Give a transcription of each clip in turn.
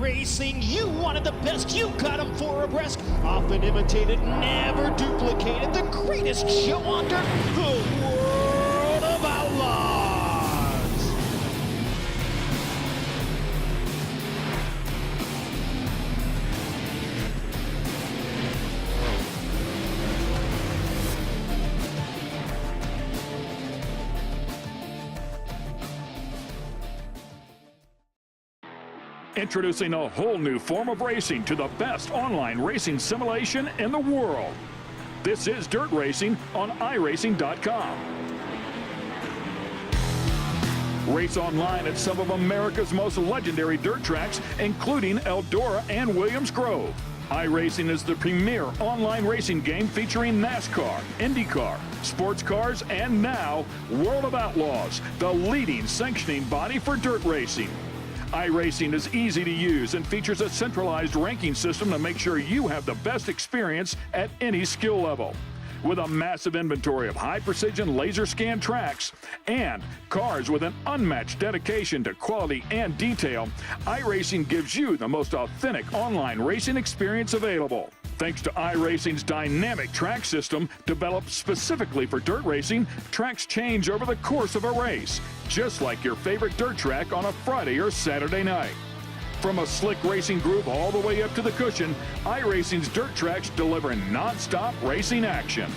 iRacing. You wanted the best, you got them for a breast. Often imitated, never duplicated. The greatest show on dirt, the World of Outlaws. Introducing a whole new form of racing to the best online racing simulation in the world. This is Dirt Racing on iRacing.com. Race online at some of America's most legendary dirt tracks, including Eldora and Williams Grove. iRacing is the premier online racing game featuring NASCAR, IndyCar, sports cars, and now World of Outlaws, the leading sanctioning body for dirt racing. iRacing is easy to use and features a centralized ranking system to make sure you have the best experience at any skill level. With a massive inventory of high-precision laser scan tracks and cars with an unmatched dedication to quality and detail, iRacing gives you the most authentic online racing experience available. Thanks to iRacing's dynamic track system, developed specifically for dirt racing, tracks change over the course of a race, just like your favorite dirt track on a Friday or Saturday night. From a slick racing groove all the way up to the cushion, iRacing's dirt tracks deliver non-stop racing action.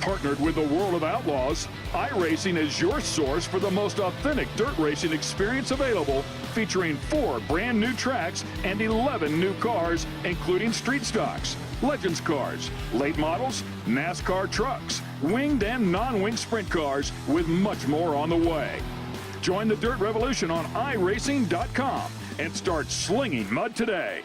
Partnered with the World of Outlaws, iRacing is your source for the most authentic dirt racing experience available, featuring 4 brand new tracks and 11 new cars, including street stocks, Legends cars, late models, NASCAR trucks, winged and non-winged sprint cars, with much more on the way. Join the Dirt Revolution on iRacing.com and start slinging mud today.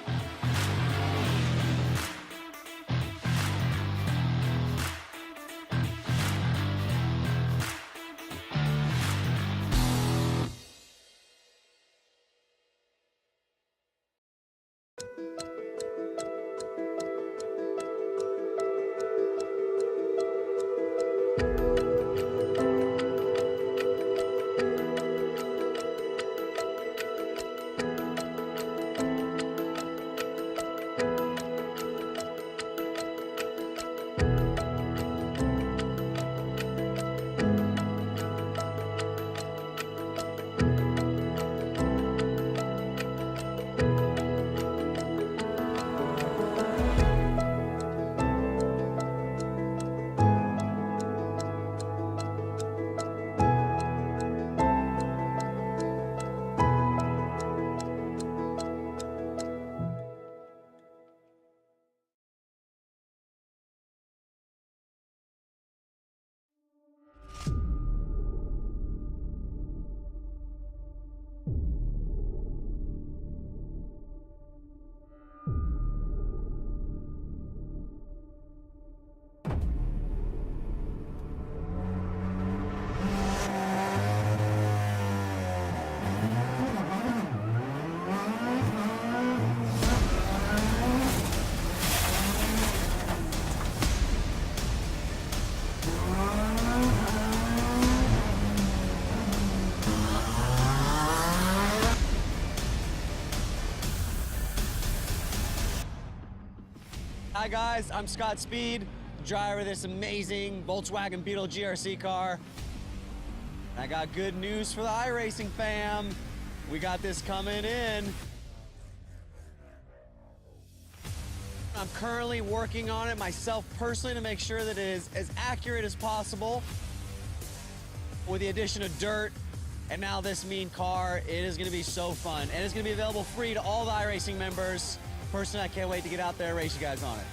Hi guys, I'm Scott Speed, driver of this amazing Volkswagen Beetle GRC car. I got good news for the iRacing fam. We got this coming in. I'm currently working on it myself personally to make sure that it is as accurate as possible. With the addition of dirt and now this mean car, it is gonna be so fun. And it's gonna be available free to all the iRacing members. Personally, I can't wait to get out there and race you guys on it.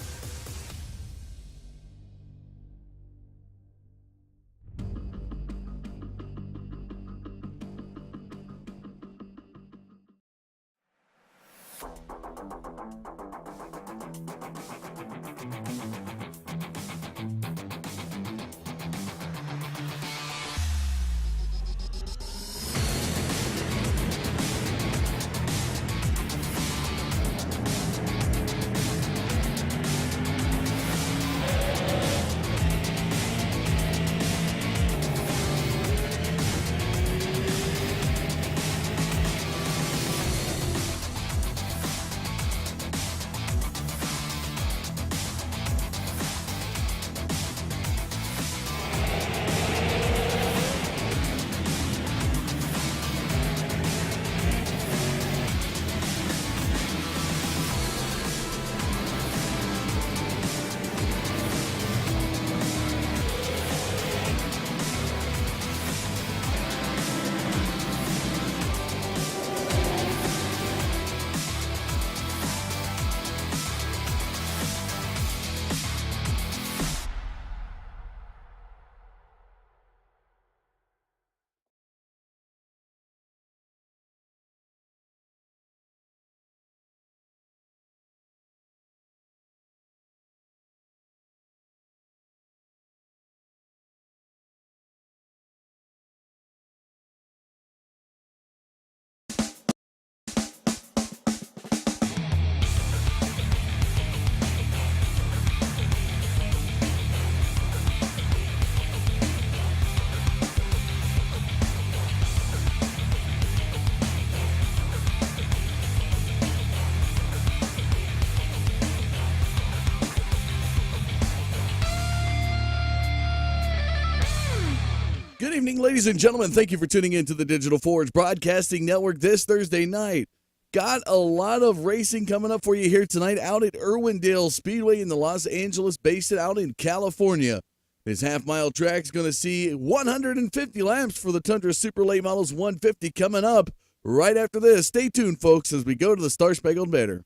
evening, ladies and gentlemen. Thank you for tuning in to the Digital Forge Broadcasting Network this Thursday night. Got a lot of racing coming up for you here tonight out at Irwindale Speedway in the Los Angeles Basin out in California. This half-mile track is going to see 150 laps for the Tundra Super Late Models 150 coming up right after this. Stay tuned, folks, as we go to the Star Spangled Banner.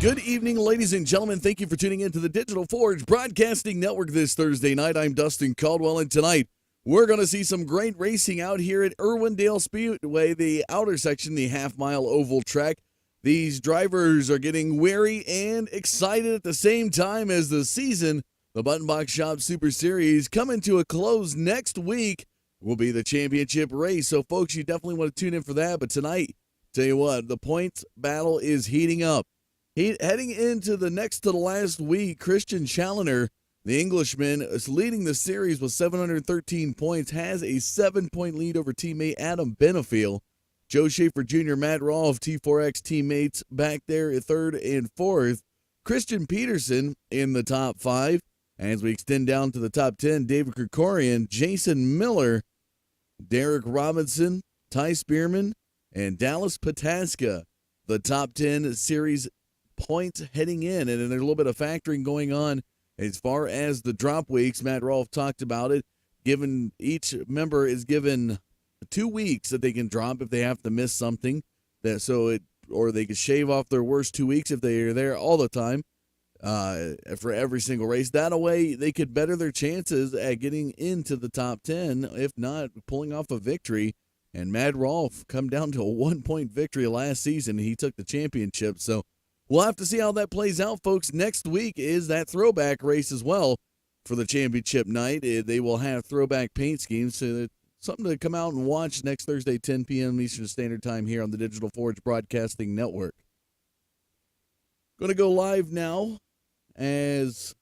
Good evening, ladies and gentlemen. Thank you for tuning in to the Digital Forge Broadcasting Network this Thursday night. I'm Dustin Caldwell, and tonight we're going to see some great racing out here at Irwindale Speedway, the outer section, the half-mile oval track. These drivers are getting weary and excited at the same time as the season. The Button Box Shop Super Series coming to a close next week will be the championship race. So, folks, you definitely want to tune in for that. But tonight, tell you what, the points battle is heating up. Heading into the next to the last week, Christian Challoner, the Englishman, is leading the series with 713 points, has a 7-point lead over teammate Adam Benefiel. Joe Schaefer Jr., Matt Rolfe, T4X teammates back there at third and fourth. Christian Peterson in the top 5. As we extend down to the top 10, David Krikorian, Jason Miller, Derek Robinson, Ty Spearman, and Dallas Pataska. The top 10 series points heading in, and there's a little bit of factoring going on as far as the drop weeks. Matt Rolfe talked about it. Given each member is given 2 weeks that they can drop if they have to miss something, or they can shave off their worst 2 weeks if they are there all the time for every single race. That way they could better their chances at getting into the top 10, if not pulling off a victory. And Matt Rolfe come down to a 1-point victory last season. He took the championship, so we'll have to see how that plays out, folks. Next week is that throwback race as well for the championship night. They will have throwback paint schemes, so something to come out and watch next Thursday, 10 p.m. Eastern Standard Time here on the Digital Forge Broadcasting Network. Going to go live now, as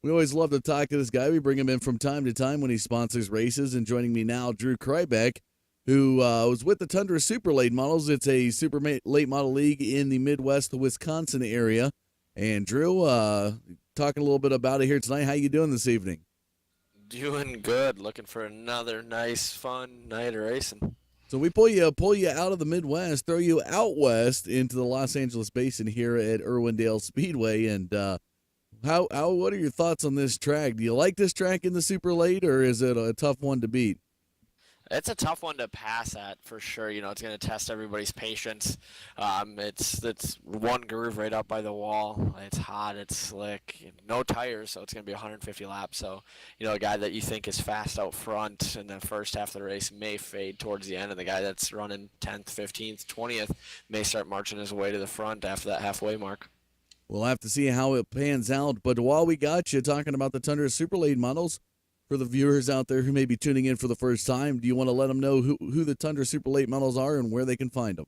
we always love to talk to this guy. We bring him in from time to time when he sponsors races, and joining me now, Drew Krybeck, who was with the Tundra Super Late Models. It's a super late model league in the Midwest, the Wisconsin area. And Drew, talking a little bit about it here tonight. How you doing this evening? Doing good. Looking for another nice, fun night of racing. So we pull you out of the Midwest, throw you out west into the Los Angeles Basin here at Irwindale Speedway. And what are your thoughts on this track? Do you like this track in the Super Late, or is it a tough one to beat? It's a tough one to pass at for sure. You know, it's going to test everybody's patience. It's one groove right up by the wall. It's hot. It's slick. No tires, so it's going to be 150 laps. So, you know, a guy that you think is fast out front in the first half of the race may fade towards the end, and the guy that's running 10th, 15th, 20th may start marching his way to the front after that halfway mark. We'll have to see how it pans out. But while we got you talking about the Tundra Super Late Models, for the viewers out there who may be tuning in for the first time, do you want to let them know who the Tundra Super Late Models are and where they can find them?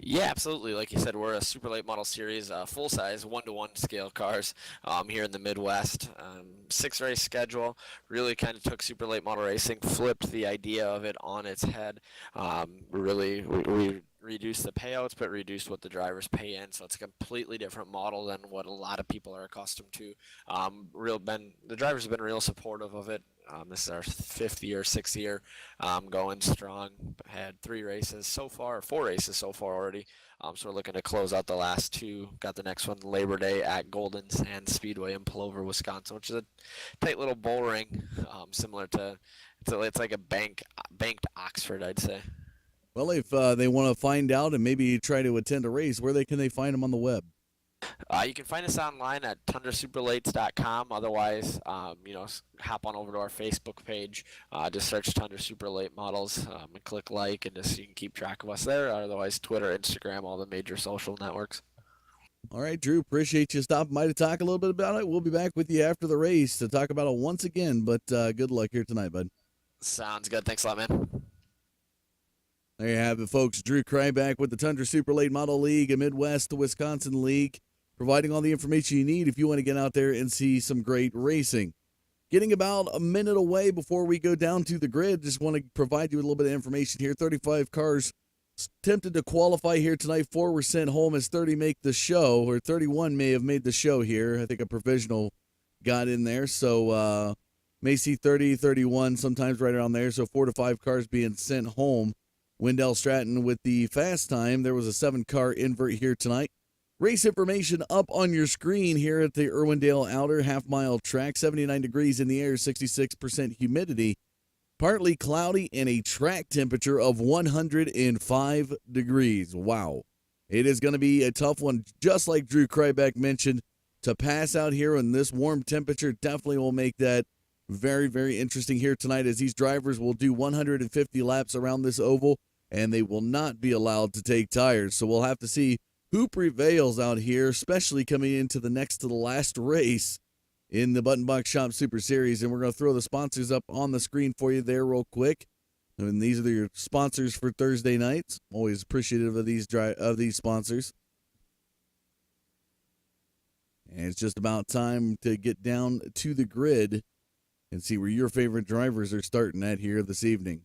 Yeah, absolutely. Like you said, we're a super late model series, full-size, one-to-one scale cars here in the Midwest. 6-race schedule really kind of took super late model racing, flipped the idea of it on its head. We reduced the payouts, but reduced what the drivers pay in. So it's a completely different model than what a lot of people are accustomed to. The drivers have been real supportive of it. This is our 5th year, 6th year, going strong. Had 4 races so far already. So we're looking to close out the last 2. Got the next one Labor Day at Golden Sand Speedway in Plover, Wisconsin, which is a tight little bull ring, similar to it's like a banked Oxford, I'd say. Well, if they want to find out and maybe try to attend a race, where can they find them on the web? You can find us online at tundrasuperlates.com. Otherwise, hop on over to our Facebook page. Just search Tundra Super Late Models and click like, and just you can keep track of us there. Otherwise, Twitter, Instagram, all the major social networks. All right, Drew, appreciate you stopping by to talk a little bit about it. We'll be back with you after the race to talk about it once again, but good luck here tonight, bud. Sounds good. Thanks a lot, man. There you have it, folks. Drew Kryback with the Tundra Super Late Model League, a Midwest to Wisconsin league, providing all the information you need if you want to get out there and see some great racing. Getting about a minute away before we go down to the grid, just want to provide you with a little bit of information here. 35 cars attempted to qualify here tonight. 4 were sent home as 30 make the show, or 31 may have made the show here. I think a provisional got in there, so may see 30, 31, sometimes right around there. So 4 to 5 cars being sent home. Wendell Stratton with the fast time. There was a 7-car invert here tonight. Race information up on your screen here at the Irwindale Outer half-mile track. 79 degrees in the air, 66% humidity. Partly cloudy and a track temperature of 105 degrees. Wow. It is going to be a tough one, just like Drew Kryback mentioned, to pass out here in this warm temperature. Definitely will make that very, very interesting here tonight, as these drivers will do 150 laps around this oval, and they will not be allowed to take tires. So we'll have to see who prevails out here, especially coming into the next to the last race in the Button Box Shop Super Series. And we're going to throw the sponsors up on the screen for you there real quick. And these are your sponsors for Thursday nights. Always appreciative of these sponsors. And it's just about time to get down to the grid and see where your favorite drivers are starting at here this evening.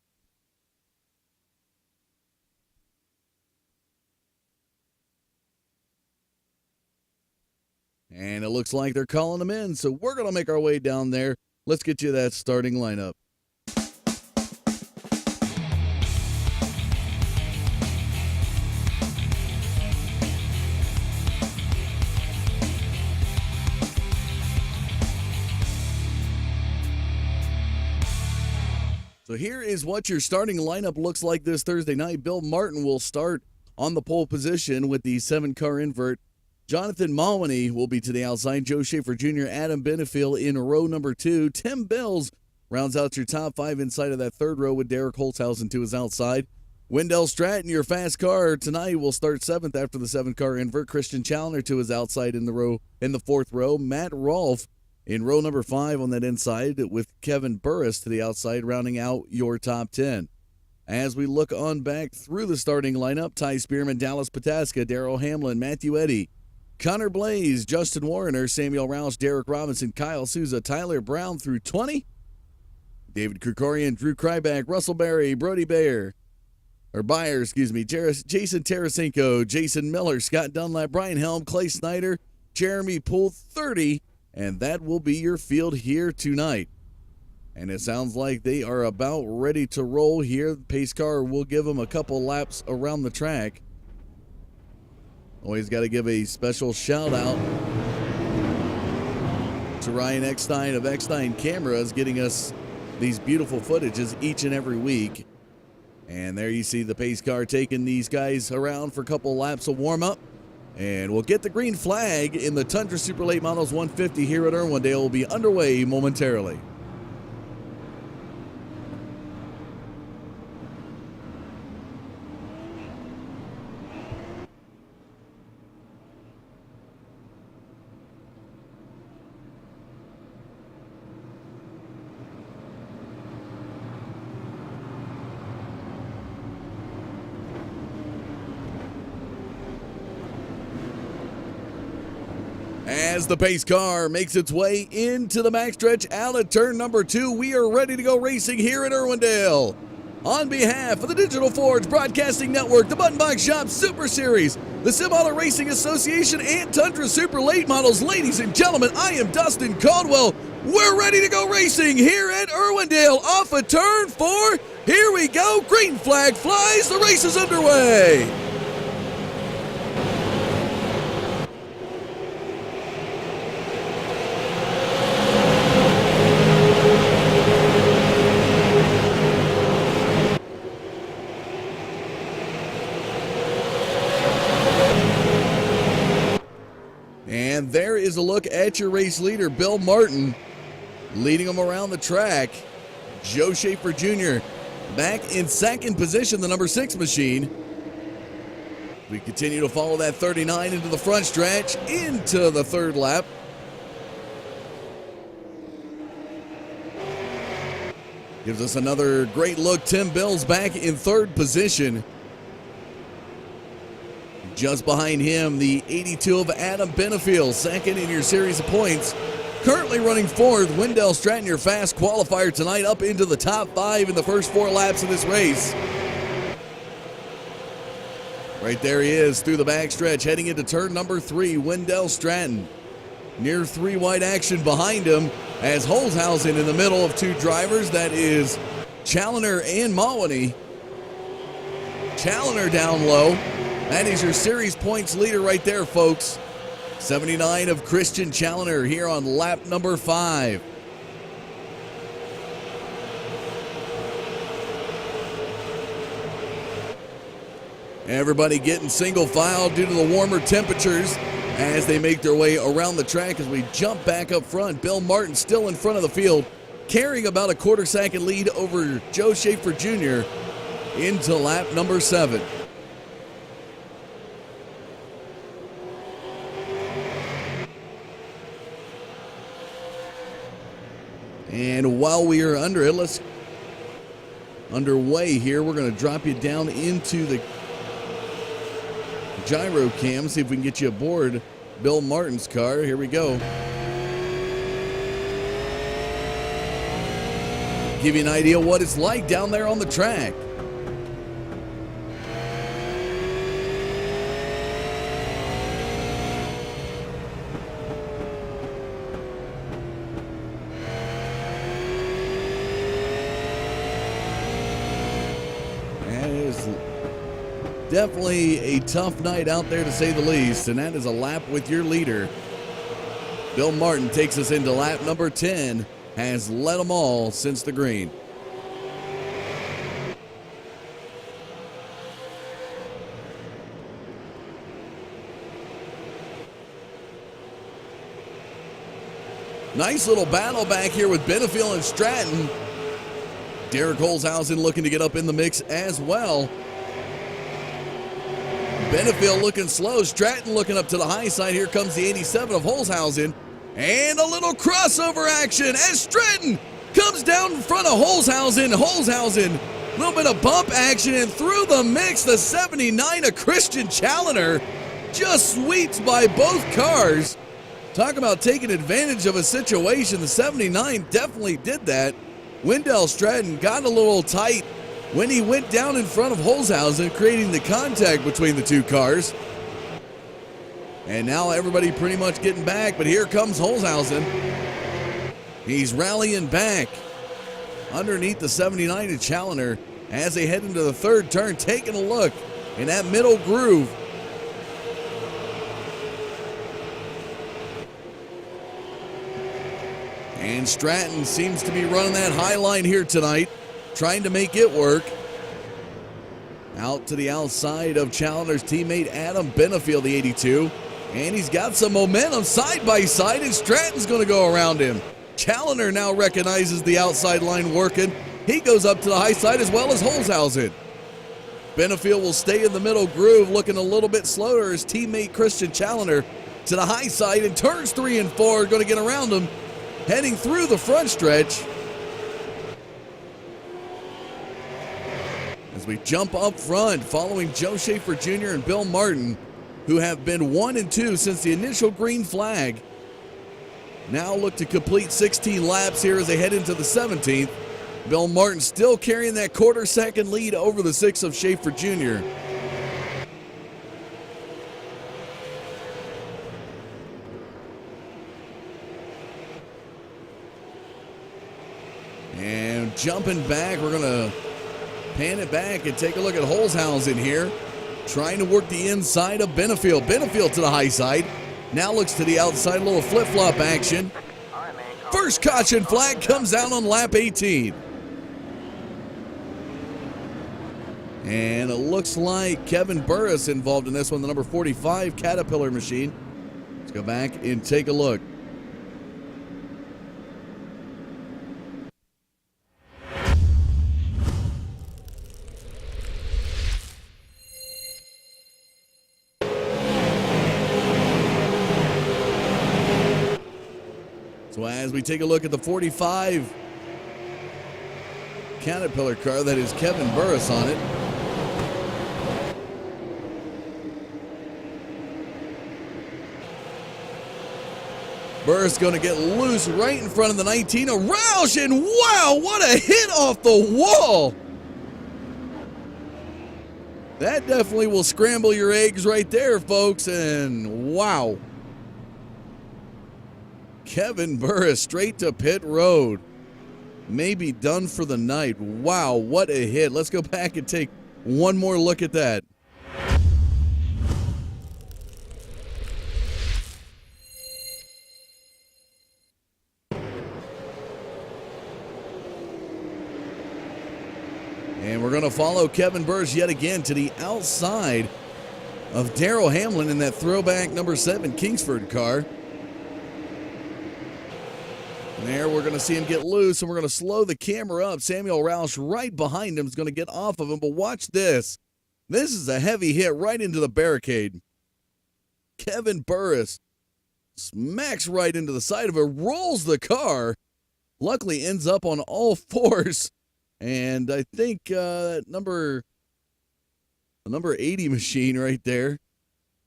And it looks like they're calling them in, so we're going to make our way down there. Let's get you that starting lineup. So here is what your starting lineup looks like this Thursday night. Bill Martin will start on the pole position with the 7-car invert. Jonathan Malwany will be to the outside. Joe Schaefer Jr., Adam Benefiel in row number 2. Tim Bills rounds out your top 5 inside of that 3rd row with Derek Holtzhausen to his outside. Wendell Stratton, your fast car tonight, will start 7th after the 7-car invert. Christian Challoner to his outside in the 4th row. Matt Rolfe in row number 5 on that inside with Kevin Burris to the outside, rounding out your top 10. As we look on back through the starting lineup, Ty Spearman, Dallas Pataska, Darrell Hamlin, Matthew Eddy, Connor Blaze, Justin Warner, Samuel Roush, Derek Robinson, Kyle Souza, Tyler Brown through 20. David Krikorian, Drew Kryback, Russell Berry, Brody Jason Tarasenko, Jason Miller, Scott Dunlap, Brian Helm, Clay Snyder, Jeremy Poole, 30. And that will be your field here tonight. And it sounds like they are about ready to roll here. The pace car will give them a couple laps around the track. Always got to give a special shout out to Ryan Eckstein of Eckstein Cameras, getting us these beautiful footages each and every week. And there you see the pace car taking these guys around for a couple laps of warm up. And we'll get the green flag in the Tundra Super Late Models 150 here at Irwindale. Will be underway momentarily. As the pace car makes its way into the backstretch out of turn number 2, we are ready to go racing here at Irwindale. On behalf of the Digital Forge Broadcasting Network, the Button Box Shop Super Series, the Sim Auto Racing Association, and Tundra Super Late Models, ladies and gentlemen, I am Dustin Caldwell. We're ready to go racing here at Irwindale off of turn 4. Here we go. Green flag flies. The race is underway. And there is a look at your race leader, Bill Martin, leading him around the track. Joe Schaefer Jr. back in second position, the number 6 machine. We continue to follow that 39 into the front stretch, into the third lap. Gives us another great look. Tim Bill's back in third position. Just behind him, the 82 of Adam Benefiel, second in your series of points. Currently running fourth, Wendell Stratton, your fast qualifier tonight, up into the top 5 in the first 4 laps of this race. Right there he is through the backstretch, heading into turn number 3, Wendell Stratton. Near 3 wide action behind him as Holzhausen in the middle of 2 drivers. That is Challoner and Mawhinney. Challoner down low. That is your series points leader right there, folks. 79 of Christian Challoner here on lap number 5. Everybody getting single file due to the warmer temperatures as they make their way around the track as we jump back up front. Bill Martin still in front of the field, carrying about a quarter-second lead over Joe Schaefer Jr. into lap number 7. And while we are underway here, we're going to drop you down into the gyro cam, see if we can get you aboard Bill Martin's car. Here we go. Give you an idea what it's like down there on the track. Definitely a tough night out there, to say the least, and that is a lap with your leader. Bill Martin takes us into lap number 10, has led them all since the green. Nice little battle back here with Benefiel and Stratton. Derek Holzhausen looking to get up in the mix as well. Benefiel looking slow. Stratton looking up to the high side. Here comes the 87 of Holzhausen. And a little crossover action as Stratton comes down in front of Holzhausen. Holzhausen, a little bit of bump action, and through the mix, the 79 of Christian Challoner just sweeps by both cars. Talk about taking advantage of a situation. The 79 definitely did that. Wendell Stratton got a little tight when he went down in front of Holzhausen, creating the contact between the 2 cars. And now everybody pretty much getting back, but here comes Holzhausen. He's rallying back underneath the 79 of Challoner as they head into the third turn, taking a look in that middle groove. And Stratton seems to be running that high line here tonight, trying to make it work. Out to the outside of Challoner's teammate Adam Benefiel, the 82. And he's got some momentum side by side, and Stratton's going to go around him. Challoner now recognizes the outside line working. He goes up to the high side as well as Holzhausen. Benefiel will stay in the middle groove, looking a little bit slower. His teammate Christian Challoner to the high side, and turns 3 and 4 are going to get around him, heading through the front stretch. As we jump up front, following Joe Schaefer Jr. and Bill Martin, who have been 1 and 2 since the initial green flag now look to complete 16 laps here as they head into the 17th. Bill Martin still carrying that quarter-second lead over the 6 of Schaefer Jr. And jumping back, we're going to pan it back and take a look at Holzhausen here, trying to work the inside of Benefield. Benefield to the high side. Now looks to the outside, a little flip-flop action. First caution flag comes out on lap 18. And it looks like Kevin Burris involved in this one, the number 45 Caterpillar machine. Let's go back and take a look. So as we take a look at the 45 Caterpillar car, that is Kevin Burris on it. Burris going to get loose right in front of the 19 of Roush, and wow, what a hit off the wall. That definitely will scramble your eggs right there, folks, and wow. Kevin Burris straight to pit road. Maybe done for the night. Wow, what a hit. Let's go back and take one more look at that. And we're going to follow Kevin Burris yet again to the outside of Darrell Hamlin in that throwback number 7 Kingsford car. And there we're going to see him get loose, and we're going to slow the camera up. Samuel Roush right behind him is going to get off of him, but watch this. This is a heavy hit right into the barricade. Kevin Burris smacks right into the side of it, rolls the car, luckily ends up on all fours. And I think the number 80 machine right there,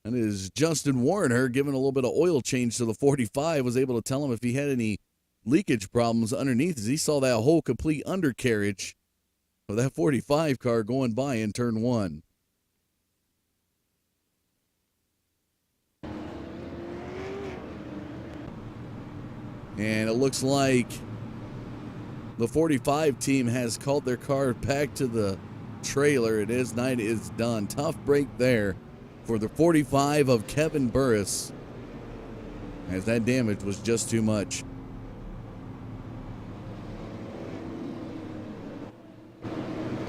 that is Justin Warner, giving a little bit of oil change to the 45, was able to tell him if he had any leakage problems underneath, as he saw that whole complete undercarriage of that 45 car going by in turn 1. And it looks like the 45 team has called their car back to the trailer. It is night is done. Tough break there for the 45 of Kevin Burris, as that damage was just too much.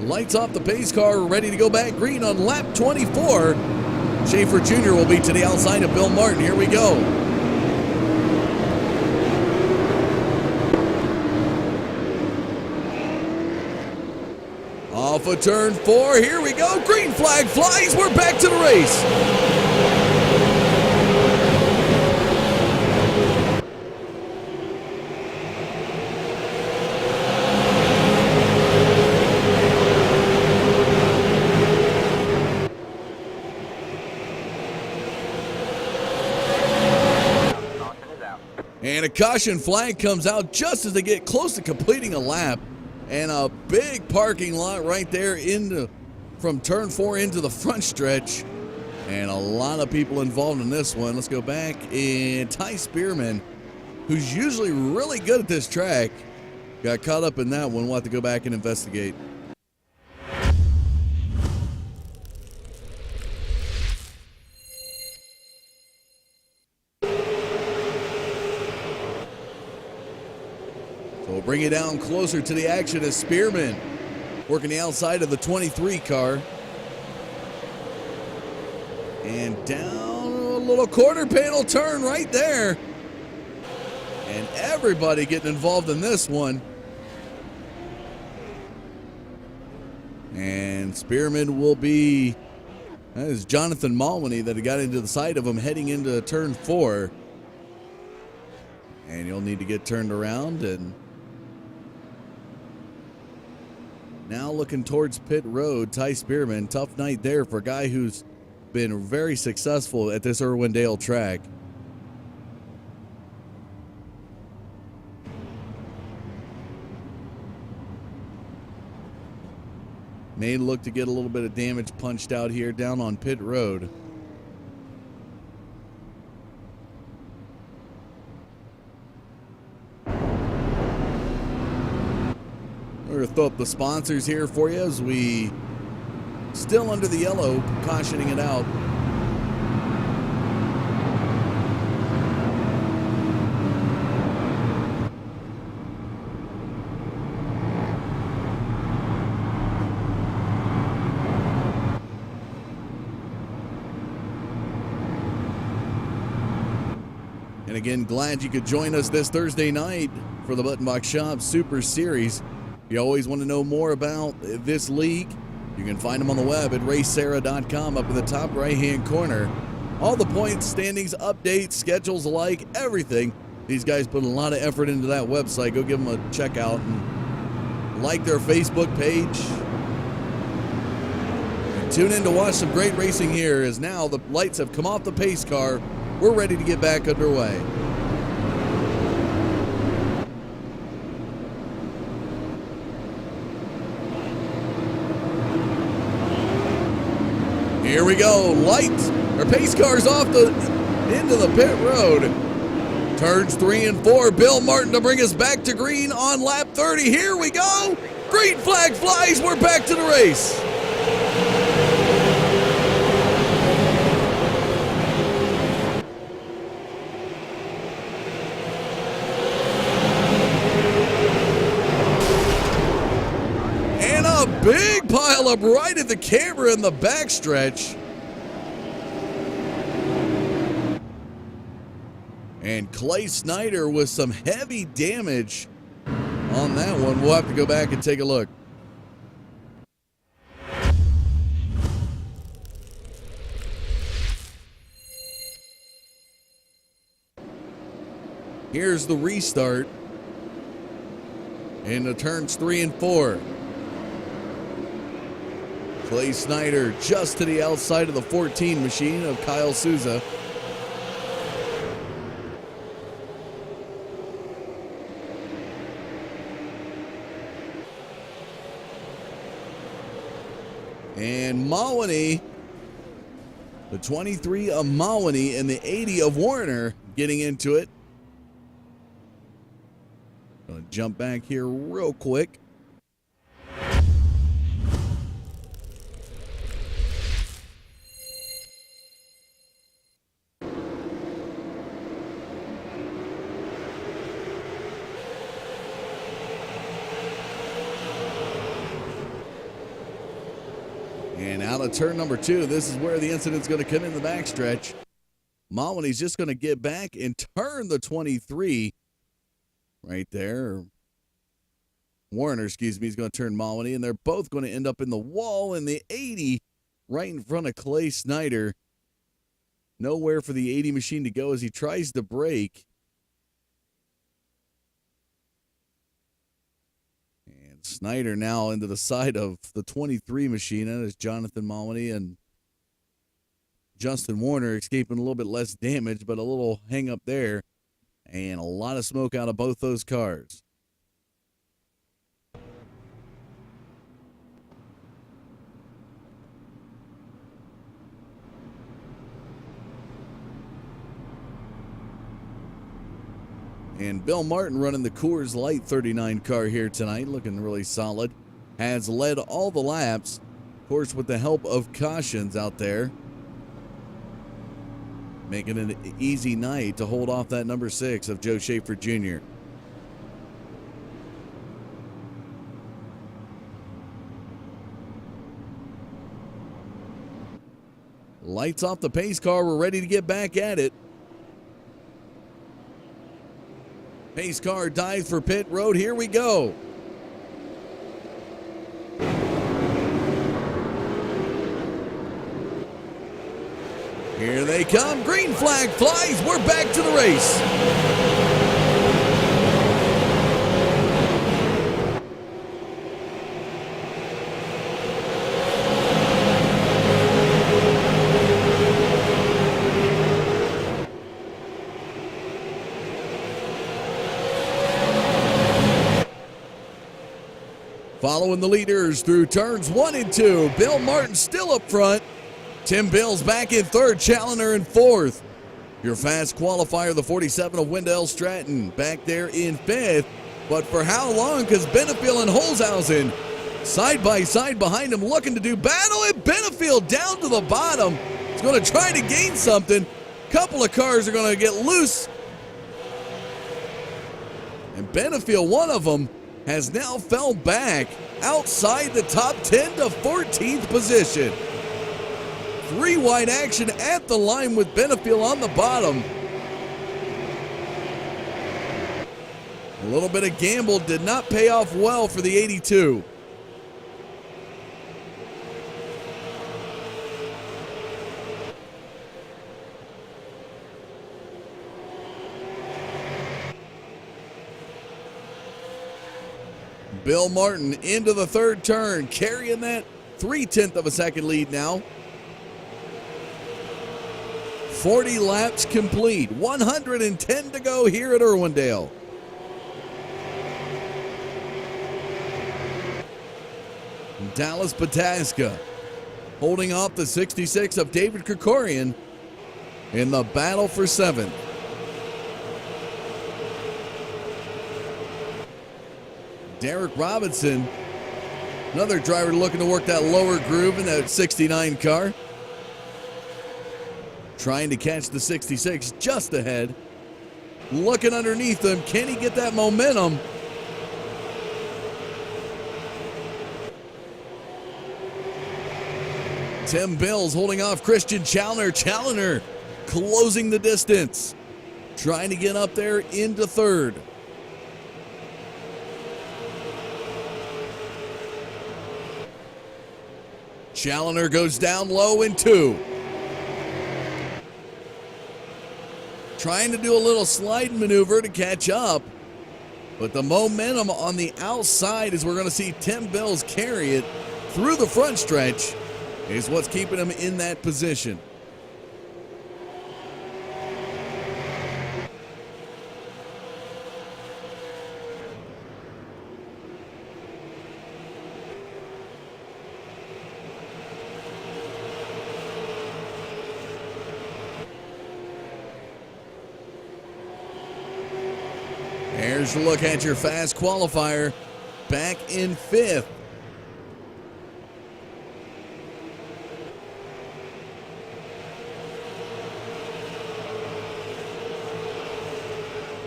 Lights off the pace car, ready to go back green on lap 24. Schaefer Jr. will be to the outside of Bill Martin. Here we go. Off of turn 4, here we go. Green flag flies, we're back to the race. And a caution flag comes out just as they get close to completing a lap. And a big parking lot right there from turn 4 into the front stretch. And a lot of people involved in this one. Let's go back. And Ty Spearman, who's usually really good at this track, got caught up in that one. We'll have to go back and investigate. So we'll bring it down closer to the action as Spearman working the outside of the 23 car. And down a little quarter panel turn right there. And everybody getting involved in this one. And Spearman will be, that is Jonathan Malwany that got into the side of him heading into turn 4. And you'll need to get turned around, and now looking towards pit road. Ty Spearman, tough night there for a guy who's been very successful at this Irwindale track. May look to get a little bit of damage punched out here down on pit road. We're going to throw up the sponsors here for you as we still under the yellow, cautioning it out. And again, glad you could join us this Thursday night for the Button Box Shop Super Series. If you always want to know more about this league, you can find them on the web at racesara.com up in the top right-hand corner. All the points, standings, updates, schedules alike, everything. These guys put a lot of effort into that website. Go give them a check out and like their Facebook page. And tune in to watch some great racing here as now the lights have come off the pace car. We're ready to get back underway. Here we go. Lights or pace cars off the into the pit road. Turns 3 and 4. Bill Martin to bring us back to green on lap 30. Here we go. Green flag flies. We're back to the race. And a big pile up right at the camera in the backstretch. And Clay Snyder with some heavy damage on that one. We'll have to go back and take a look. Here's the restart into turns 3 and 4. Clay Snyder just to the outside of the 14 machine of Kyle Souza. And Mawaney, the 23 of Mawaney and the 80 of Warner getting into it. Gonna jump back here real quick. And out of turn number 2, this is where the incident's going to come in the backstretch. Mawaney's just going to get back and turn the 23 right there. Warner, excuse me, is going to turn Mawaney, and they're both going to end up in the wall in the 80 right in front of Clay Snyder. Nowhere for the 80 machine to go as he tries to brake. Snyder now into the side of the 23 machine. That is Jonathan Mawaney and Justin Warner escaping a little bit less damage, but a little hang up there. And a lot of smoke out of both those cars. And Bill Martin running the Coors Light 39 car here tonight, looking really solid. Has led all the laps, of course, with the help of cautions out there. Making it an easy night to hold off that number 6 of Joe Schaefer Jr. Lights off the pace car. We're ready to get back at it. Pace car dives for pit road. Here we go. Here they come. Green flag flies. We're back to the race. Following the leaders through turns 1 and 2. Bill Martin still up front. Tim Bills back in third. Challoner in fourth. Your fast qualifier, the 47 of Wendell Stratton, back there in fifth. But for how long? Because Benefield and Holzhausen side by side behind him, looking to do battle. And Benefield down to the bottom. He's going to try to gain something. Couple of cars are going to get loose. And Benefield, one of them, has now fell back outside the top 10 to 14th position. 3 wide action at the line with Benefield on the bottom. A little bit of gamble did not pay off well for the 82. Bill Martin into the third turn, carrying that 0.3 of a second lead now. 40 laps complete, 110 to go here at Irwindale. Dallas Pataska holding off the 66 of David Krikorian in the battle for 7th. Derek Robinson, another driver looking to work that lower groove in that 69 car. Trying to catch the 66 just ahead. Looking underneath him, can he get that momentum? Tim Bills holding off Christian Challoner. Challoner closing the distance. Trying to get up there into third. Challoner goes down low in 2. Trying to do a little slide maneuver to catch up. But the momentum on the outside, as we're going to see Tim Bills carry it through the front stretch, is what's keeping him in that position. Here's a look at your fast qualifier, back in 5th.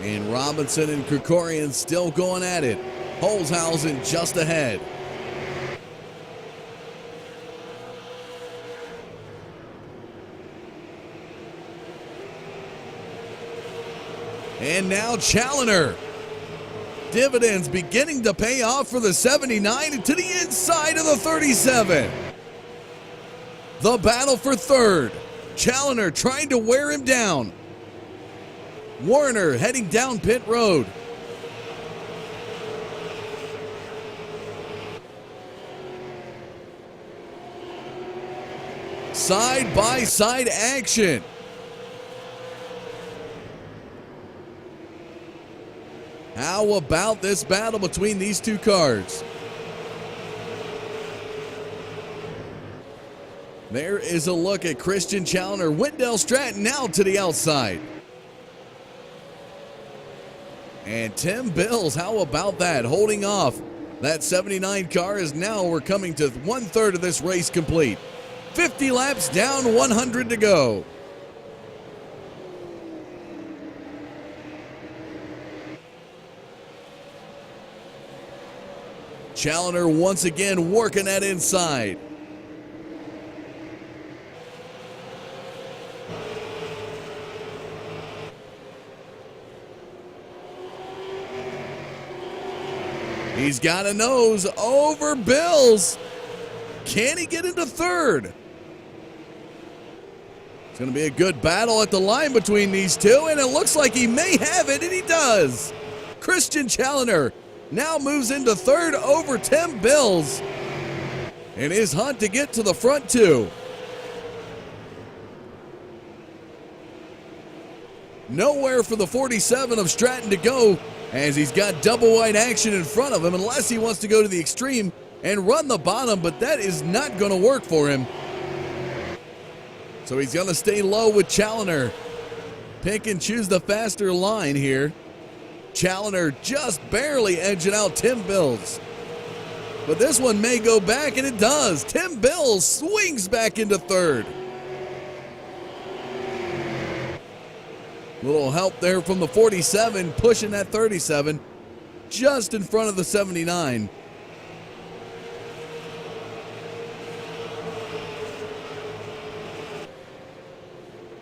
And Robinson and Krikorian still going at it. Holzhausen just ahead. And now Challoner. Dividends beginning to pay off for the 79 and to the inside of the 37. The battle for third. Challoner trying to wear him down. Warner heading down pit road. Side by side action. How about this battle between these two cars? There is a look at Christian Challoner. Wendell Stratton now to the outside. And Tim Bills, how about that? Holding off. That 79 car is now, we're coming to 1/3 of this race complete. 50 laps down, 100 to go. Challoner once again working that inside. He's got a nose over Bills. Can he get into third? It's going to be a good battle at the line between these two, and it looks like he may have it, and he does. Christian Challoner now moves into third over Tim Bills in his hunt to get to the front two. Nowhere for the 47 of Stratton to go. as he's got double wide action in front of him, unless he wants to go to the extreme and run the bottom, but that is not going to work for him. So he's going to stay low with Challoner. Pick and choose the faster line here. Challoner just barely edging out Tim Bills. But this one may go back, and it does. Tim Bills swings back into third. Little help there from the 47, pushing that 37 just in front of the 79.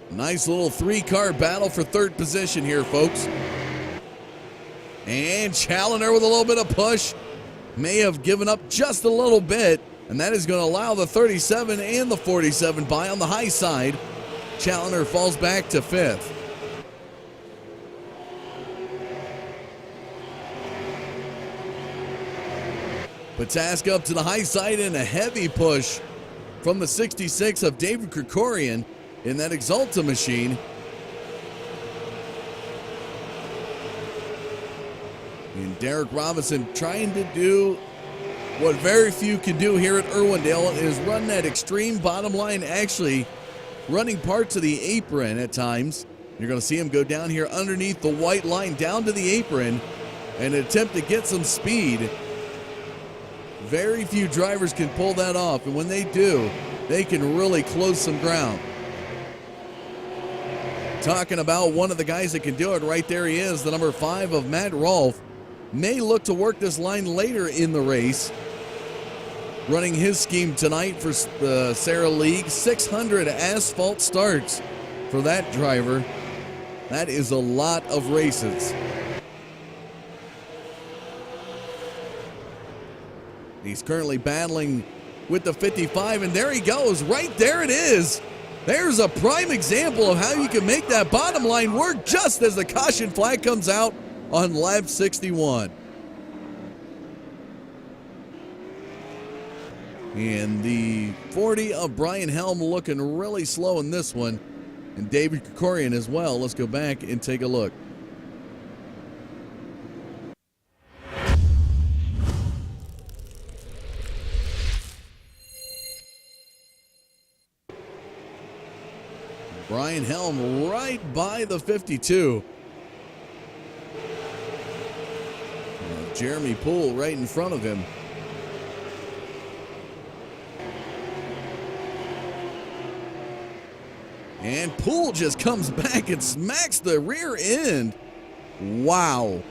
Nice little three-car battle for third position here, folks. And Challoner with a little bit of push. May have given up just a little bit, and that is going to allow the 37 and the 47 by on the high side. Challoner falls back to fifth. Patask up to the high side and a heavy push from the 66 of David Krikorian in that Exalta machine. And Derek Robinson trying to do what very few can do here at Irwindale, is run that extreme bottom line, actually running parts of the apron at times. You're going to see him go down here underneath the white line down to the apron and attempt to get some speed. Very few drivers can pull that off, and when they do, they can really close some ground. Talking about one of the guys that can do it, right there he is, the number 5 of Matt Rolfe. May look to work this line later in the race. Running his scheme tonight for the SARA League. 600 asphalt starts for that driver. That is a lot of races. He's currently battling with the 55, and there he goes. Right there it is. There's a prime example of how you can make that bottom line work just as the caution flag comes out on lap 61. And the 40 of Brian Helm looking really slow in this one. And David Krikorian as well. Let's go back and take a look. Brian Helm right by the 52. Jeremy Poole right in front of him. And Poole just comes back and smacks the rear end. Wow.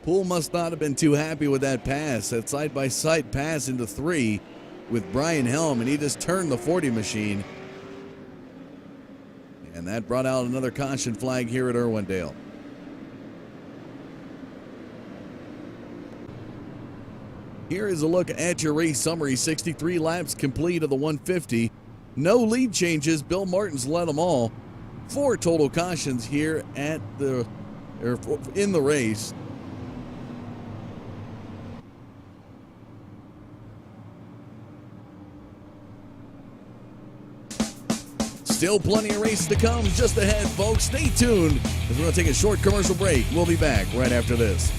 Poole must not have been too happy with that pass. That side-by-side pass into 3 with Brian Helm, and he just turned the 40 machine. And that brought out another caution flag here at Irwindale. Here is a look at your race summary. 63 laps complete of the 150. No lead changes. Bill Martin's led them all. 4 total cautions here at in the race. Still plenty of races to come just ahead, folks. Stay tuned as we're going to take a short commercial break. We'll be back right after this.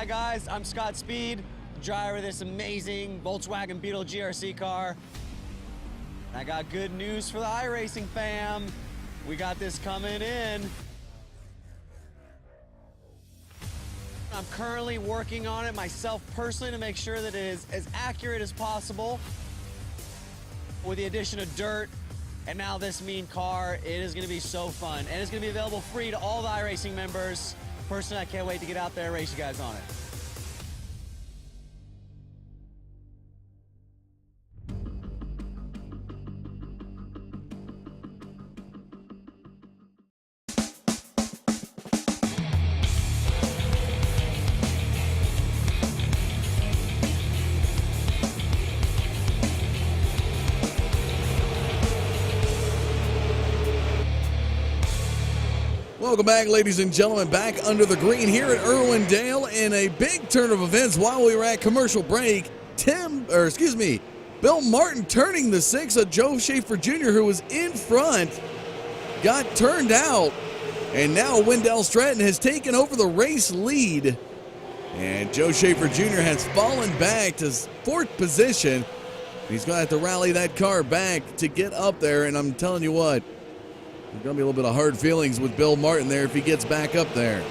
Hi guys, I'm Scott Speed, driver of this amazing Volkswagen Beetle GRC car. I got good news for the iRacing fam. We got this coming in. I'm currently working on it myself personally to make sure that it is as accurate as possible. With the addition of dirt and now this mean car, it is going to be so fun. And it's going to be available free to all the iRacing members. Personally, I can't wait to get out there and race you guys on it. Welcome back, ladies and gentlemen, back under the green here at Irwindale in a big turn of events. While we were at commercial break, Bill Martin turning the 6 of Joe Schaefer Jr., who was in front, got turned out, and now Wendell Stratton has taken over the race lead. And Joe Schaefer Jr. has fallen back to 4th position. He's going to have to rally that car back to get up there, and I'm telling you what, there's going to be a little bit of hard feelings with Bill Martin there if he gets back up there.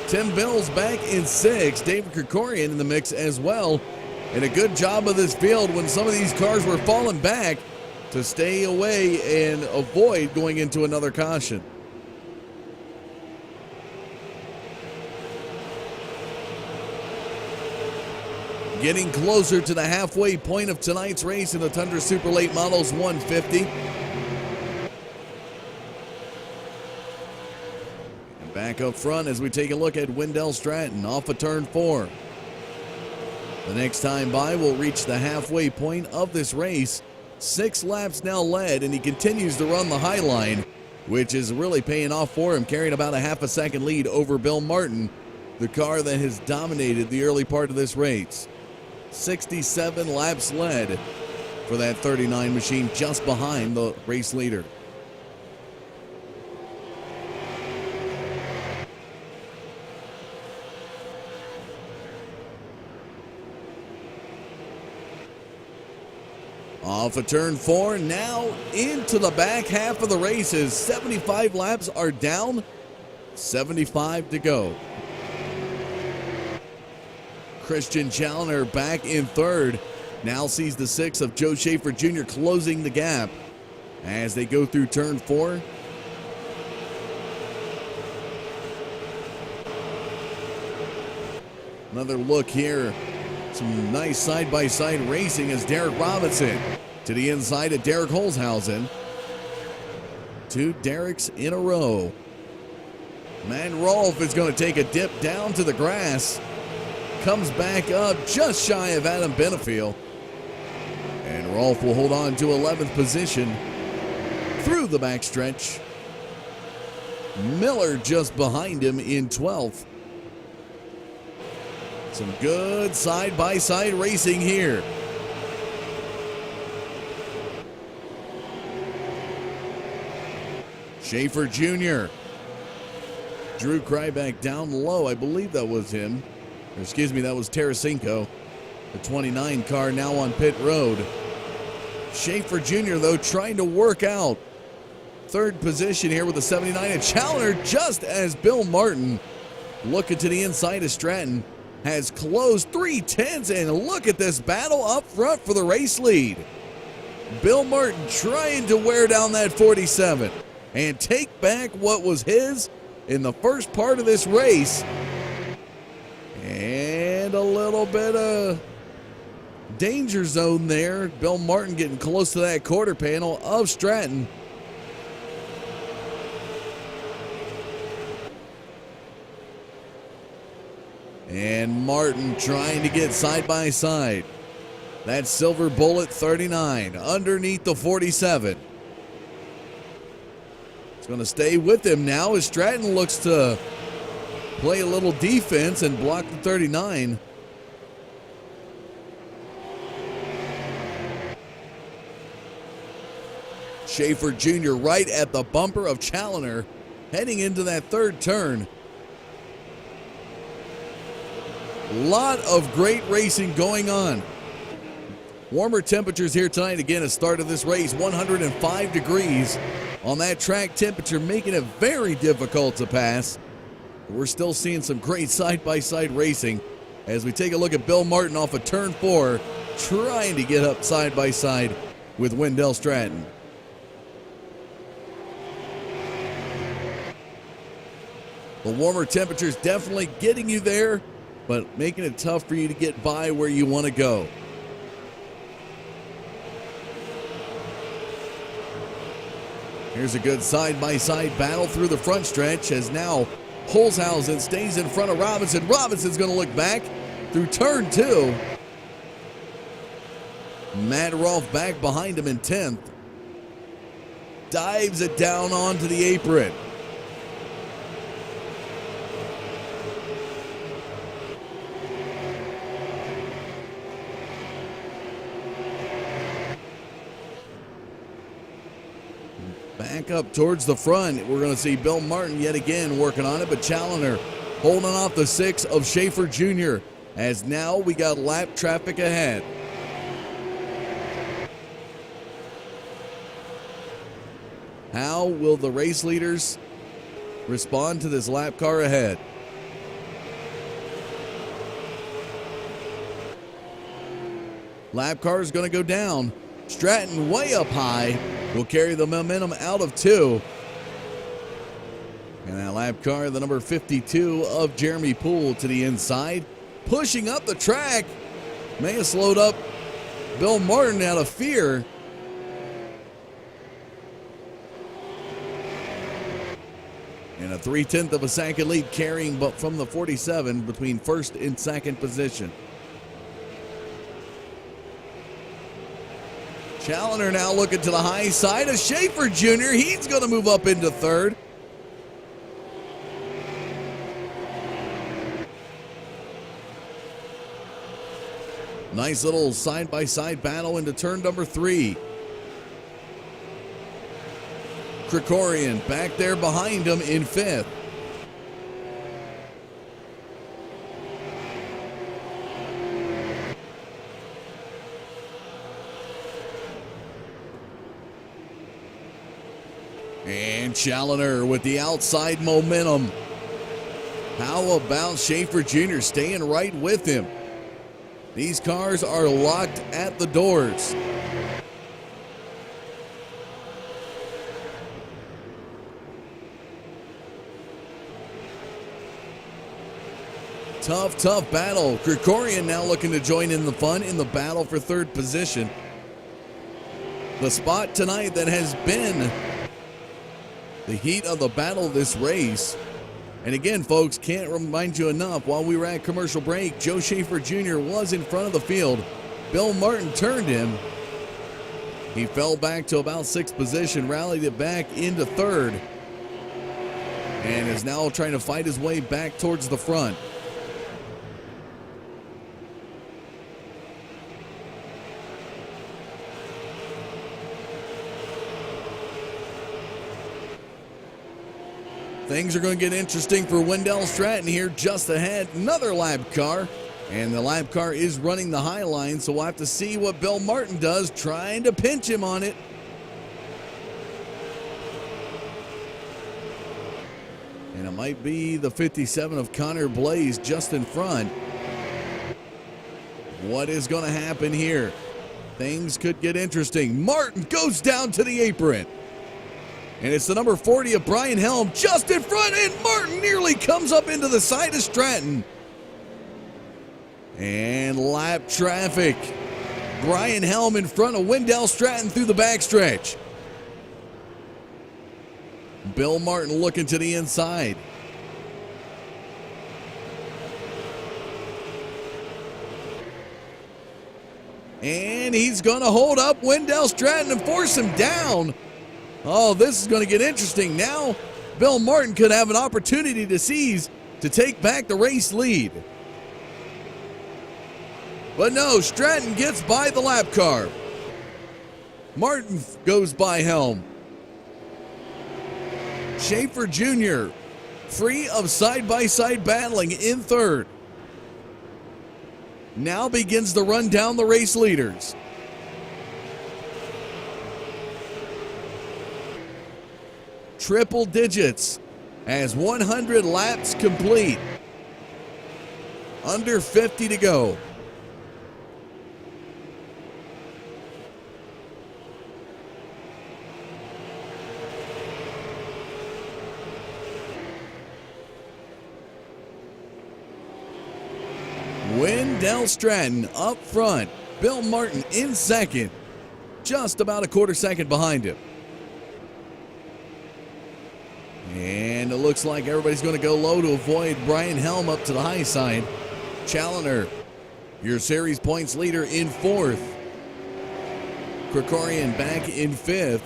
Tim Bill's back in 6th. David Krikorian in the mix as well. And a good job of this field when some of these cars were falling back to stay away and avoid going into another caution. Getting closer to the halfway point of tonight's race in the Tundra Super Late Models 150. Back up front as we take a look at Wendell Stratton off of turn 4. The next time by, we'll reach the halfway point of this race. 6 laps now led, and he continues to run the high line, which is really paying off for him, carrying about a half a second lead over Bill Martin, the car that has dominated the early part of this race. 67 laps led for that 39 machine, just behind the race leader. Off of turn 4, now into the back half of the races. 75 laps are down, 75 to go. Christian Challoner back in 3rd. Now sees the 6 of Joe Schaefer Jr. closing the gap as they go through turn 4. Another look here. Some nice side-by-side racing as Derek Robinson to the inside of Derek Holzhausen. 2 Dereks in a row. Man Rolf is going to take a dip down to the grass. Comes back up just shy of Adam Benefiel. And Rolf will hold on to 11th position through the backstretch. Miller just behind him in 12th. Some good side-by-side racing here. Schaefer Jr. Drew Kryback down low. I believe that was him. Or excuse me, that was Tarasenko. The 29 car now on pit road. Schaefer Jr., though, trying to work out 3rd position here with the 79. And Challoner, just as Bill Martin looking to the inside of Stratton, has closed 3 tenths, and look at this battle up front for the race lead. Bill Martin trying to wear down that 47 and take back what was his in the first part of this race. And a little bit of danger zone there. Bill Martin getting close to that quarter panel of Stratton. And Martin trying to get side by side. That Silver Bullet 39 underneath the 47. It's going to stay with him now as Stratton looks to play a little defense and block the 39. Schaefer Jr. right at the bumper of Challoner heading into that 3rd turn. Lot of great racing going on. Warmer temperatures here tonight. Again, at start of this race, 105 degrees on that track temperature, making it very difficult to pass. We're still seeing some great side-by-side racing as we take a look at Bill Martin off of turn 4, trying to get up side-by-side with Wendell Stratton. The warmer temperatures definitely getting you there, but making it tough for you to get by where you want to go. Here's a good side-by-side battle through the front stretch as now Holzhausen stays in front of Robinson. Robinson's going to look back through turn 2. Matt Rolfe back behind him in 10th. Dives it down onto the apron. Back up towards the front. We're going to see Bill Martin yet again working on it, but Challoner holding off the 6 of Schaefer Jr. as now we got lap traffic ahead. How will the race leaders respond to this lap car ahead? Lap car is going to go down. Stratton way up high will carry the momentum out of 2. And that lap car, the number 52 of Jeremy Poole to the inside, pushing up the track. May have slowed up Bill Martin out of fear. And a 3/10 of a second lead carrying but from the 47 between first and second position. Challoner now looking to the high side of Schaefer Jr. He's going to move up into 3rd. Nice little side-by-side battle into turn number 3. Krikorian back there behind him in 5th. And Challoner with the outside momentum. How about Schaefer Jr. staying right with him? These cars are locked at the doors. Tough battle. Krikorian now looking to join in the fun in the battle for 3rd position. The spot tonight that has been the heat of the battle of this race. And again, folks, can't remind you enough, while we were at commercial break, Joe Schaefer Jr. was in front of the field. Bill Martin turned him. He fell back to about 6th position, rallied it back into 3rd, and is now trying to fight his way back towards the front. Things are going to get interesting for Wendell Stratton here just ahead. Another lap car, and the lap car is running the high line, so we'll have to see what Bill Martin does, trying to pinch him on it. And it might be the 57 of Connor Blaze just in front. What is going to happen here? Things could get interesting. Martin goes down to the apron. And it's the number 40 of Brian Helm just in front, and Martin nearly comes up into the side of Stratton. And lap traffic. Brian Helm in front of Wendell Stratton through the backstretch. Bill Martin looking to the inside. And he's going to hold up Wendell Stratton and force him down. Oh, this is going to get interesting. Now, Bill Martin could have an opportunity to seize to take back the race lead. But no, Stratton gets by the lap car. Martin goes by Helm. Schaefer Jr. free of side-by-side battling in 3rd. now begins to run down the race leaders. Triple digits as 100 laps complete. Under 50 to go. Irwindale Stratton up front. Bill Martin in second. Just about a quarter second behind him. And it looks like everybody's going to go low to avoid Brian Helm up to the high side. Challoner, your series points leader, in fourth. Krikorian back in fifth.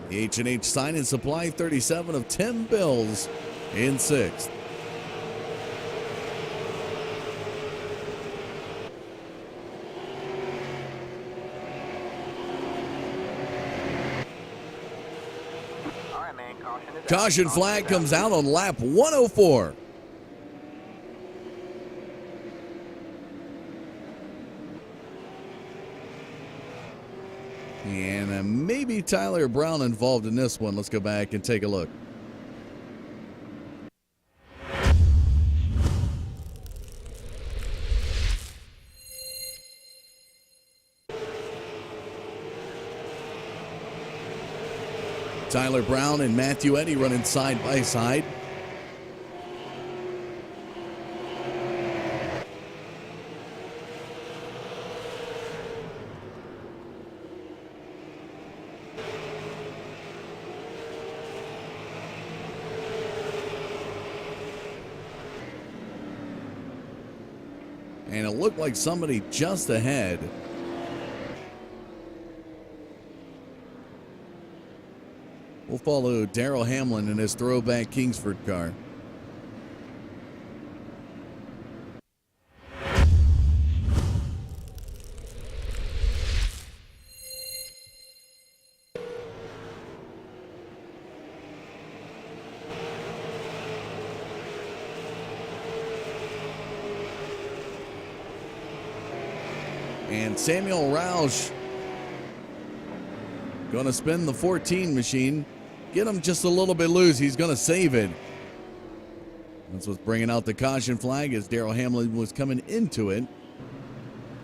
The H&H Sign and Supply 37 of Tim Bills in sixth. Caution flag comes out on lap 104. And maybe Tyler Brown involved in this one. Let's go back and take a look. Tyler Brown and Matthew Eddy running side by side. And it looked like somebody just ahead. We'll follow Darrell Hamlin in his throwback Kingsford car. And Samuel Roush going to spin the 14 machine. Get him just a little bit loose. He's going to save it. That's what's bringing out the caution flag as Darrell Hamlin was coming into it.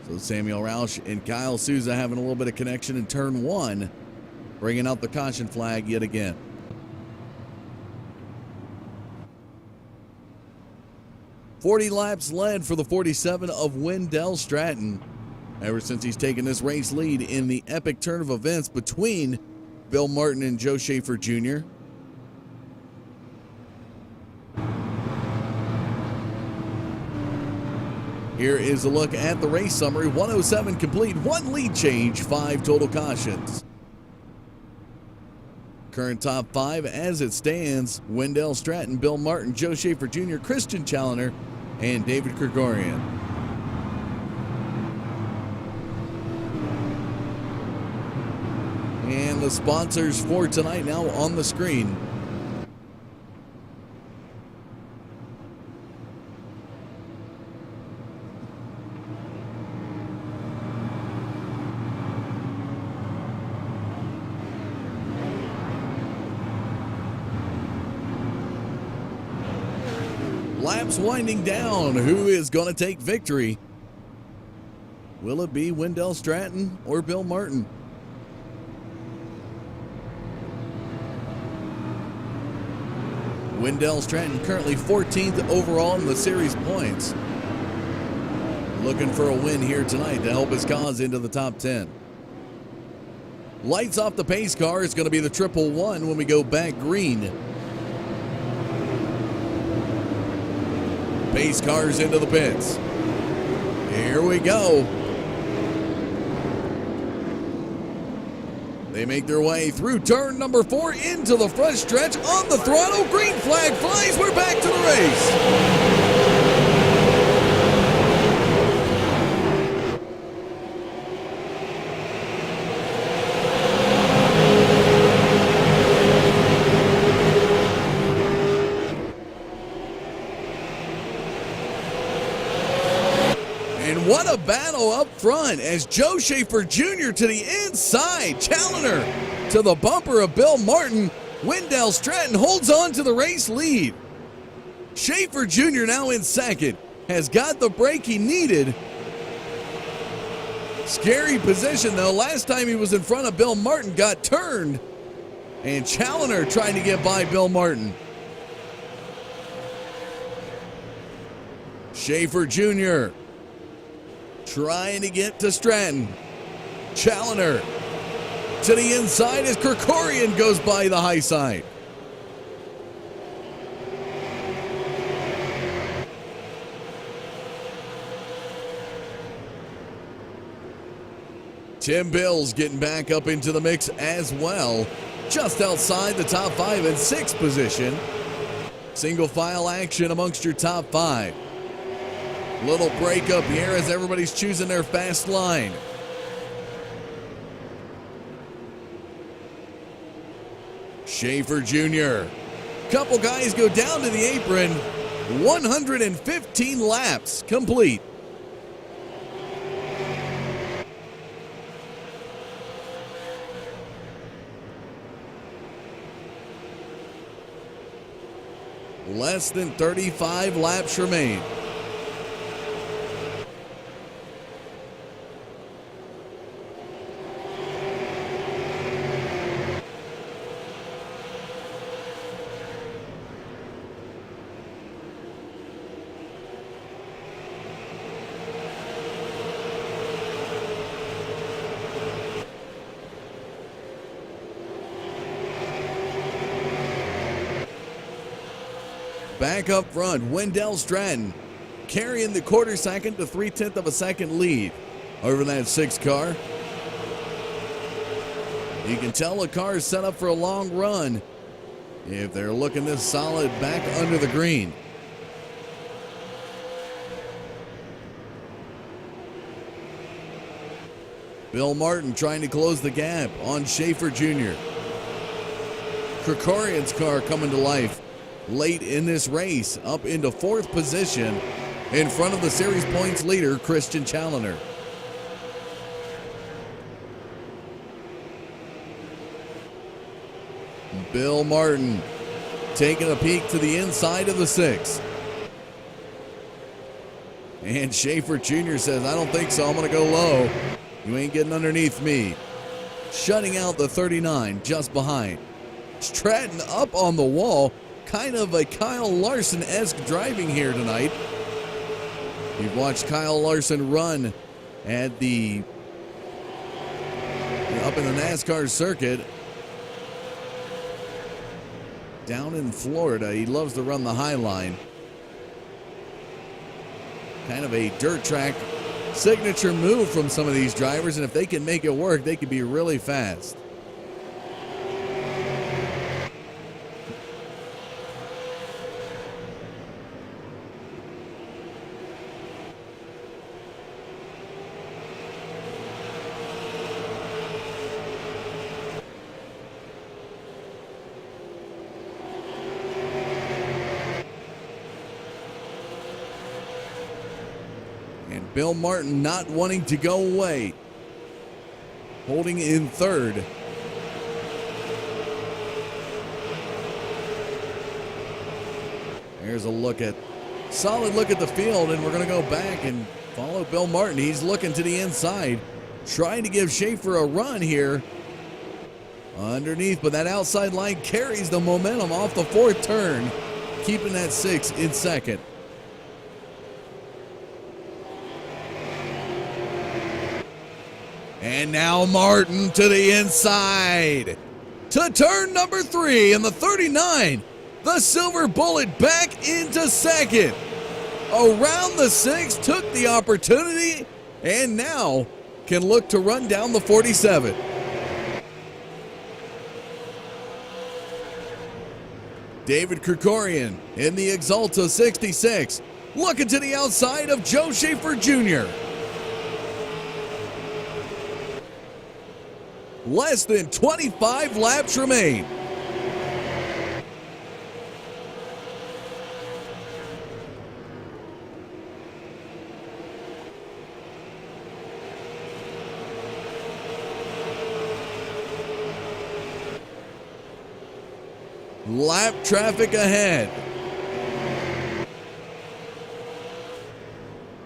So Samuel Roush and Kyle Souza having a little bit of connection in turn one, bringing out the caution flag yet again. "40 laps led for the 47 of Irwindale Stratton ever since he's taken this race lead in the epic turn of events between Bill Martin and Joe Schaefer Jr. Here is a look at the race summary. 107 complete, 1 lead change, 5 total cautions. Current top 5 as it stands: Irwindale Stratton, Bill Martin, Joe Schaefer Jr., Christian Challoner, and David Krikorian. And the sponsors for tonight now on the screen. Laps winding down. Who is going to take victory? Will it be Irwindale Stratton or Bill Martin? Irwindale Stratton currently 14th overall in the series points. Looking for a win here tonight to help his cause into the top 10. Lights off the pace car is going to be the 111 when we go back green. Pace cars into the pits. Here we go. They make their way through turn number 4 into the front stretch on the throttle. Green flag flies. We're back to the race. What a battle up front as Joe Schaefer Jr. to the inside. Challenger to the bumper of Bill Martin. Wendell Stratton holds on to the race lead. Schaefer Jr. now in second. Has got the break he needed. Scary position though. Last time he was in front of Bill Martin got turned. And Challenger trying to get by Bill Martin. Schaefer Jr. trying to get to Stratton. Challenger to the inside as Krikorian goes by the high side. Tim Bills getting back up into the mix as well. Just outside the top 5 and 6 position. Single file action amongst your top 5. Little break up here as everybody's choosing their fast line. Schaefer Jr. Couple guys go down to the apron. 115 laps complete. Less than 35 laps remain. Back up front, Wendell Stratton carrying the quarter second to 3/10 of a second lead over that 6 car. You can tell the car is set up for a long run if they're looking this solid back under the green. Bill Martin trying to close the gap on Schaefer Jr. Krikorian's car coming to life late in this race, up into 4th position in front of the series points leader, Christian Challenger. Bill Martin taking a peek to the inside of the 6. And Schaefer Jr. says, I don't think so, I'm going to go low. You ain't getting underneath me. Shutting out the 39 just behind. Stratton up on the wall. Kind of a Kyle Larson-esque driving here tonight. You've watched Kyle Larson run at up in the NASCAR circuit down in Florida. He loves to run the high line. Kind of a dirt track signature move from some of these drivers, and if they can make it work, they could be really fast. And Bill Martin not wanting to go away. Holding in 3rd. Here's a solid look at the field, and we're going to go back and follow Bill Martin. He's looking to the inside, trying to give Schaefer a run here underneath, but that outside line carries the momentum off the 4th turn, keeping that 6 in 2nd. And now Martin to the inside to turn number 3 in the 39. The Silver Bullet back into 2nd. Around the 6, took the opportunity, and now can look to run down the 47. David Krikorian in the Exalta 66, looking to the outside of Joe Schaefer Jr. Less than 25 laps remain. Lap traffic ahead.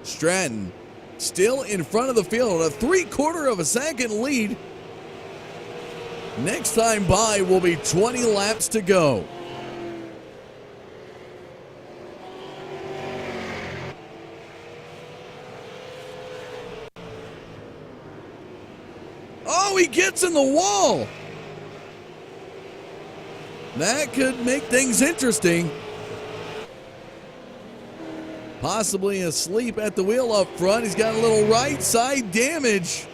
Stratton still in front of the field, a 3/4 of a second lead. Next time by will be 20 laps to go. Oh, he gets in the wall. That could make things interesting. Possibly asleep at the wheel up front. He's got a little right side damage.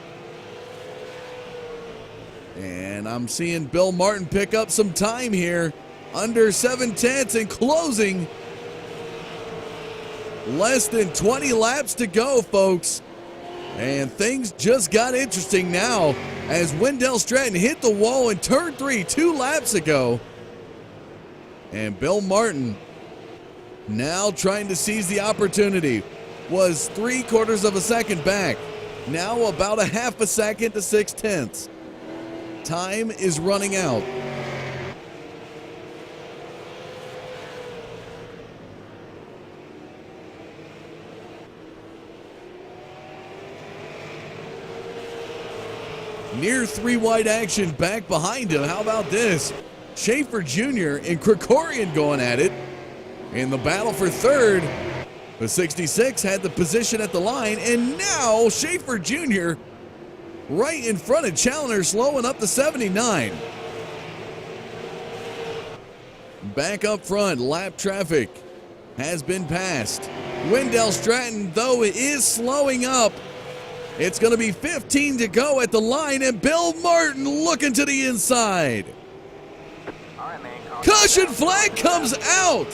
And I'm seeing Bill Martin pick up some time here. Under 7/10 and closing. Less than 20 laps to go, folks. And things just got interesting now as Wendell Stratton hit the wall in turn 3 2 laps ago. And Bill Martin now trying to seize the opportunity. Was 3/4 of a second back. Now about a half a second to 6/10. Time is running out. Near 3 wide action back behind him. How about this? Schaefer Jr. and Krikorian going at it. In the battle for third, the 66 had the position at the line, and now Schaefer Jr. right in front of Challoner, slowing up the 79. Back up front, lap traffic has been passed. Wendell Stratton, though, is slowing up. It's going to be 15 to go at the line, and Bill Martin looking to the inside. Caution flag comes out.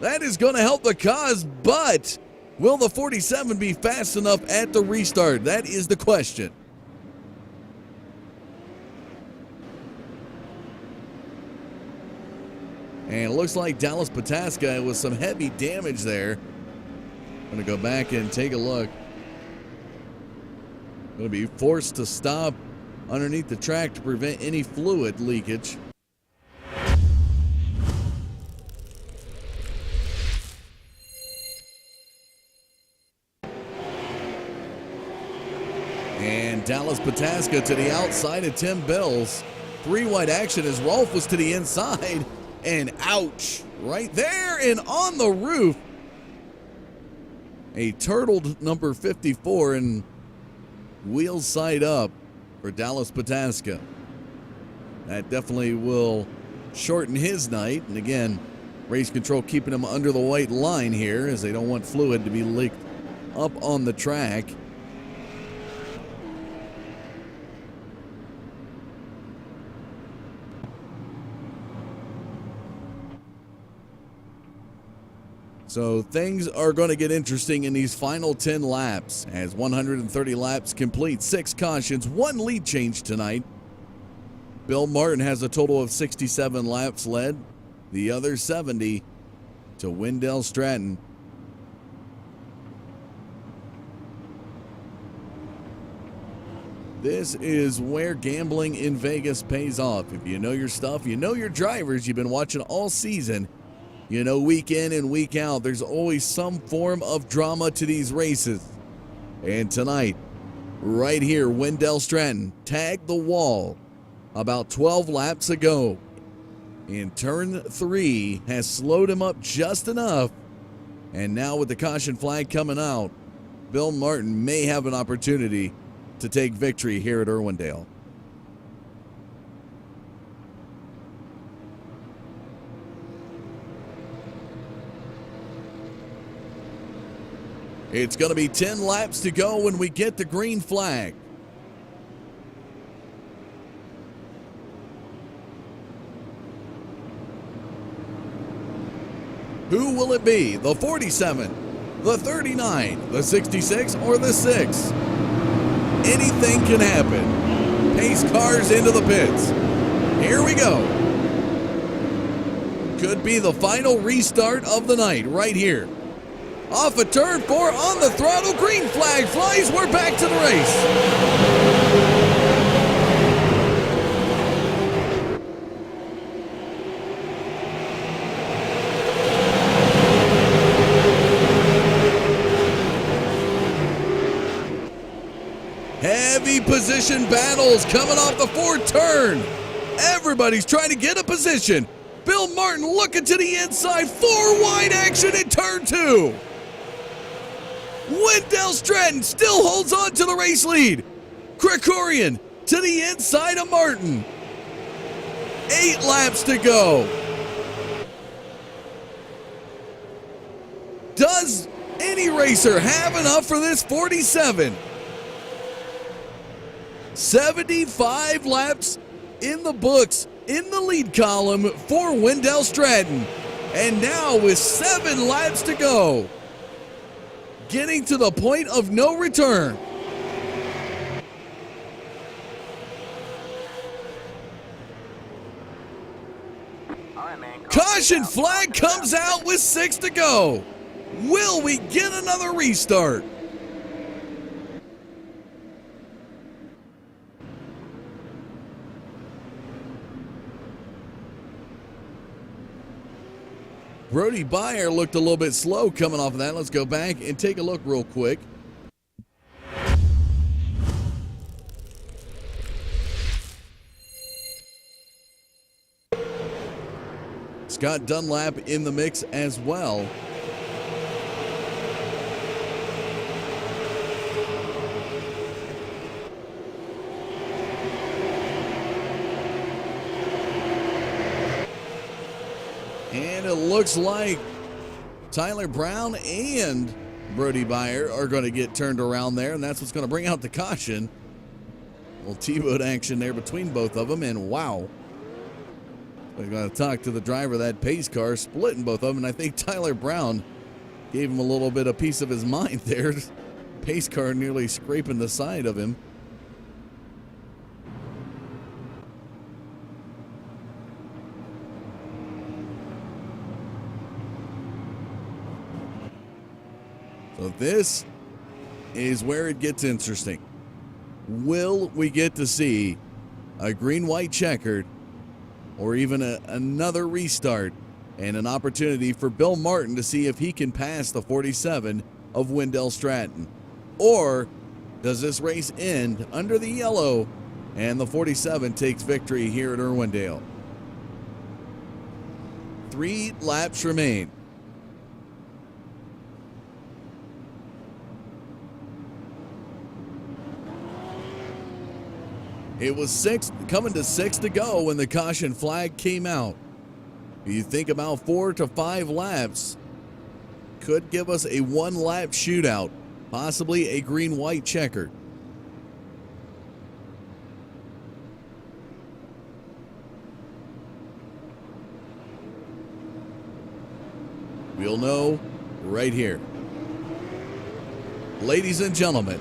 That is going to help the cause, but will the 47 be fast enough at the restart? That is the question. And it looks like Dallas Pataska with some heavy damage there. I'm going to go back and take a look. Going to be forced to stop underneath the track to prevent any fluid leakage. And Dallas Pataska to the outside of Tim Bills. 3 wide action as Rolf was to the inside. And ouch, right there and on the roof. A turtled number 54 and wheels side up for Dallas Pataska. That definitely will shorten his night. And again, race control keeping him under the white line here as they don't want fluid to be leaked up on the track. So things are going to get interesting in these final 10 laps as 130 laps complete. 6 cautions, 1 lead change tonight. Bill Martin has a total of 67 laps led. The other 70 to Wendell Stratton. This is where gambling in Vegas pays off. If you know your stuff, you know your drivers, you've been watching all season. You know, week in and week out, there's always some form of drama to these races. And tonight, right here, Wendell Stratton tagged the wall about 12 laps ago. And turn 3 has slowed him up just enough. And now with the caution flag coming out, Bill Martin may have an opportunity to take victory here at Irwindale. It's going to be 10 laps to go when we get the green flag. Who will it be? The 47, the 39, the 66, or the 6? Anything can happen. Pace cars into the pits. Here we go. Could be the final restart of the night right here. Off of turn 4 on the throttle. Green flag flies. We're back to the race. Heavy position battles coming off the fourth turn. Everybody's trying to get a position. Bill Martin looking to the inside. 4 wide action in turn 2. Wendell Stratton still holds on to the race lead. Krikorian to the inside of Martin. 8 laps to go. Does any racer have enough for this 47? 75 laps in the books in the lead column for Wendell Stratton. And now with 7 laps to go, getting to the point of no return. Caution flag comes out with 6 to go. Will we get another restart? Brody Beyer looked a little bit slow coming off of that. Let's go back and take a look real quick. Scott Dunlap in the mix as well. And it looks like Tyler Brown and Brody Beyer are going to get turned around there, and that's what's going to bring out the caution. A little T-boat action there between both of them, and wow. We're going to talk to the driver of that pace car, splitting both of them, and I think Tyler Brown gave him a little bit of piece of his mind there. Pace car nearly scraping the side of him. So this is where it gets interesting. Will we get to see a green-white checkered or even another restart and an opportunity for Bill Martin to see if he can pass the 47 of Wendell Stratton? Or does this race end under the yellow and the 47 takes victory here at Irwindale? 3 laps remain. It was coming to 6 to go when the caution flag came out. You think about 4 to 5 laps. Could give us a 1-lap shootout, possibly a green-white checker. We'll know right here. Ladies and gentlemen,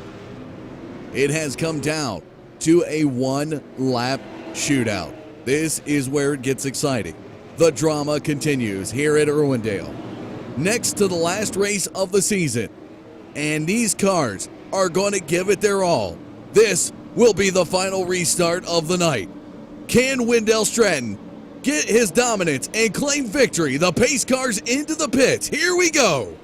it has come down to a 1-lap shootout. This is where it gets exciting. The drama continues here at Irwindale. Next to the last race of the season. And these cars are going to give it their all. This will be the final restart of the night. Can Wendell Stratton get his dominance and claim victory? The pace cars into the pits. Here we go.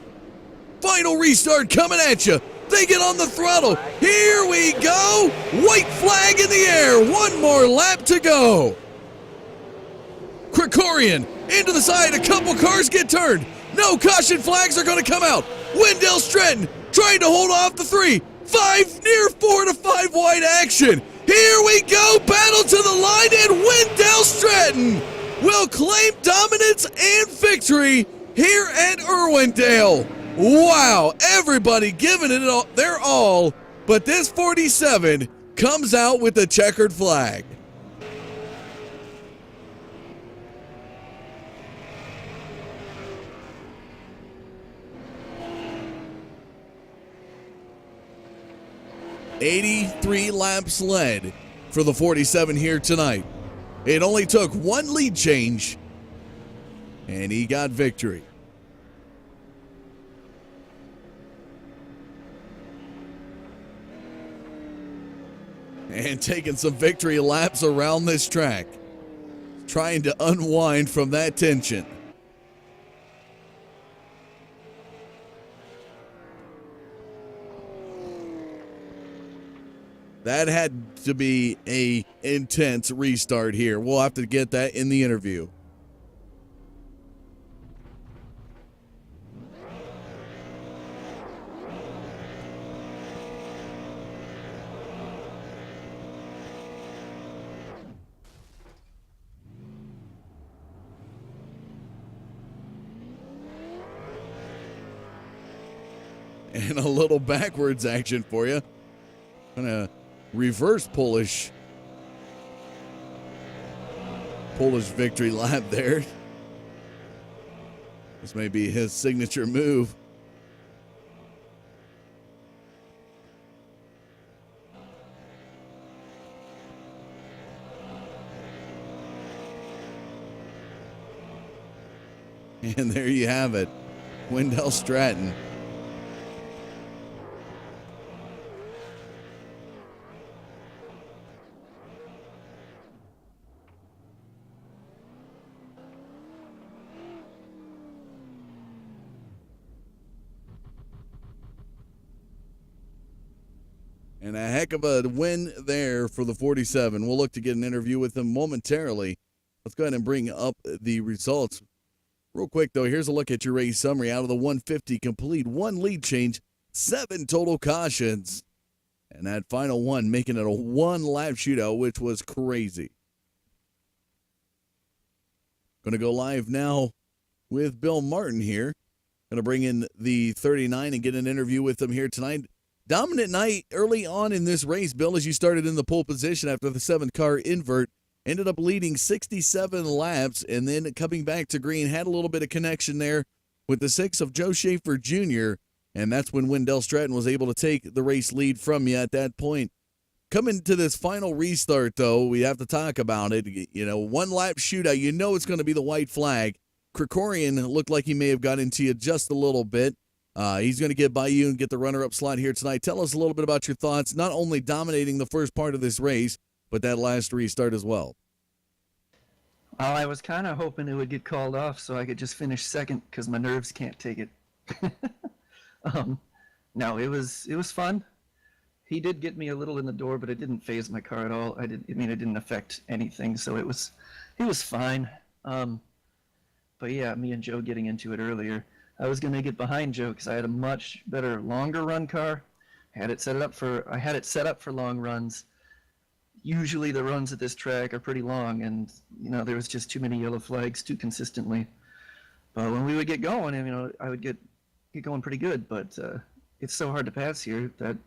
Final restart coming at you. They get on the throttle. Here we go. White flag in the air. 1 more lap to go. Krikorian into the side. A couple cars get turned. No caution flags are going to come out. Wendell Stratton trying to hold off the 3. 5 near 4 to 5 wide action. Here we go. Battle to the line, and Wendell Stratton will claim dominance and victory here at Irwindale. Wow, everybody giving it their all, but this 47 comes out with the checkered flag. "83 laps led for the 47 here tonight. It only took 1 lead change, and he got victory. And taking some victory laps around this track, trying to unwind from that tension. That had to be a intense restart here. We'll have to get that in the interview. And a little backwards action for you. Kind of reverse Polish victory lap there. This may be his signature move. And there you have it. Wendell Stratton. And a heck of a win there for the 47. We'll look to get an interview with him momentarily. Let's go ahead and bring up the results. Real quick, though, here's a look at your race summary. Out of the 150, complete 1 lead change, 7 total cautions. And that final one making it a 1-lap shootout, which was crazy. Going to go live now with Bill Martin here. Going to bring in the 39 and get an interview with him here tonight. Dominant night early on in this race, Bill, as you started in the pole position after the 7-car invert. Ended up leading 67 laps and then coming back to green. Had a little bit of connection there with the 6 of Joe Schaefer Jr., and that's when Wendell Stratton was able to take the race lead from you at that point. Coming to this final restart, though, we have to talk about it. You know, 1-lap shootout, you know it's going to be the white flag. Krikorian looked like he may have got into you just a little bit. He's going to get by you and get the runner-up slot here tonight. Tell us a little bit about your thoughts, not only dominating the first part of this race, but that last restart as well. Well, I was kind of hoping it would get called off so I could just finish second because my nerves can't take it. No, it was fun. He did get me a little in the door, but it didn't phase my car at all. It didn't affect anything, so it was fine. But yeah, me and Joe getting into it earlier. I was going to get behind Joe because I had a much better longer run car. I had it set up for long runs. Usually the runs at this track are pretty long, and you know there was just too many yellow flags too consistently. But when we would get going, you know, I would get going pretty good. But it's so hard to pass here that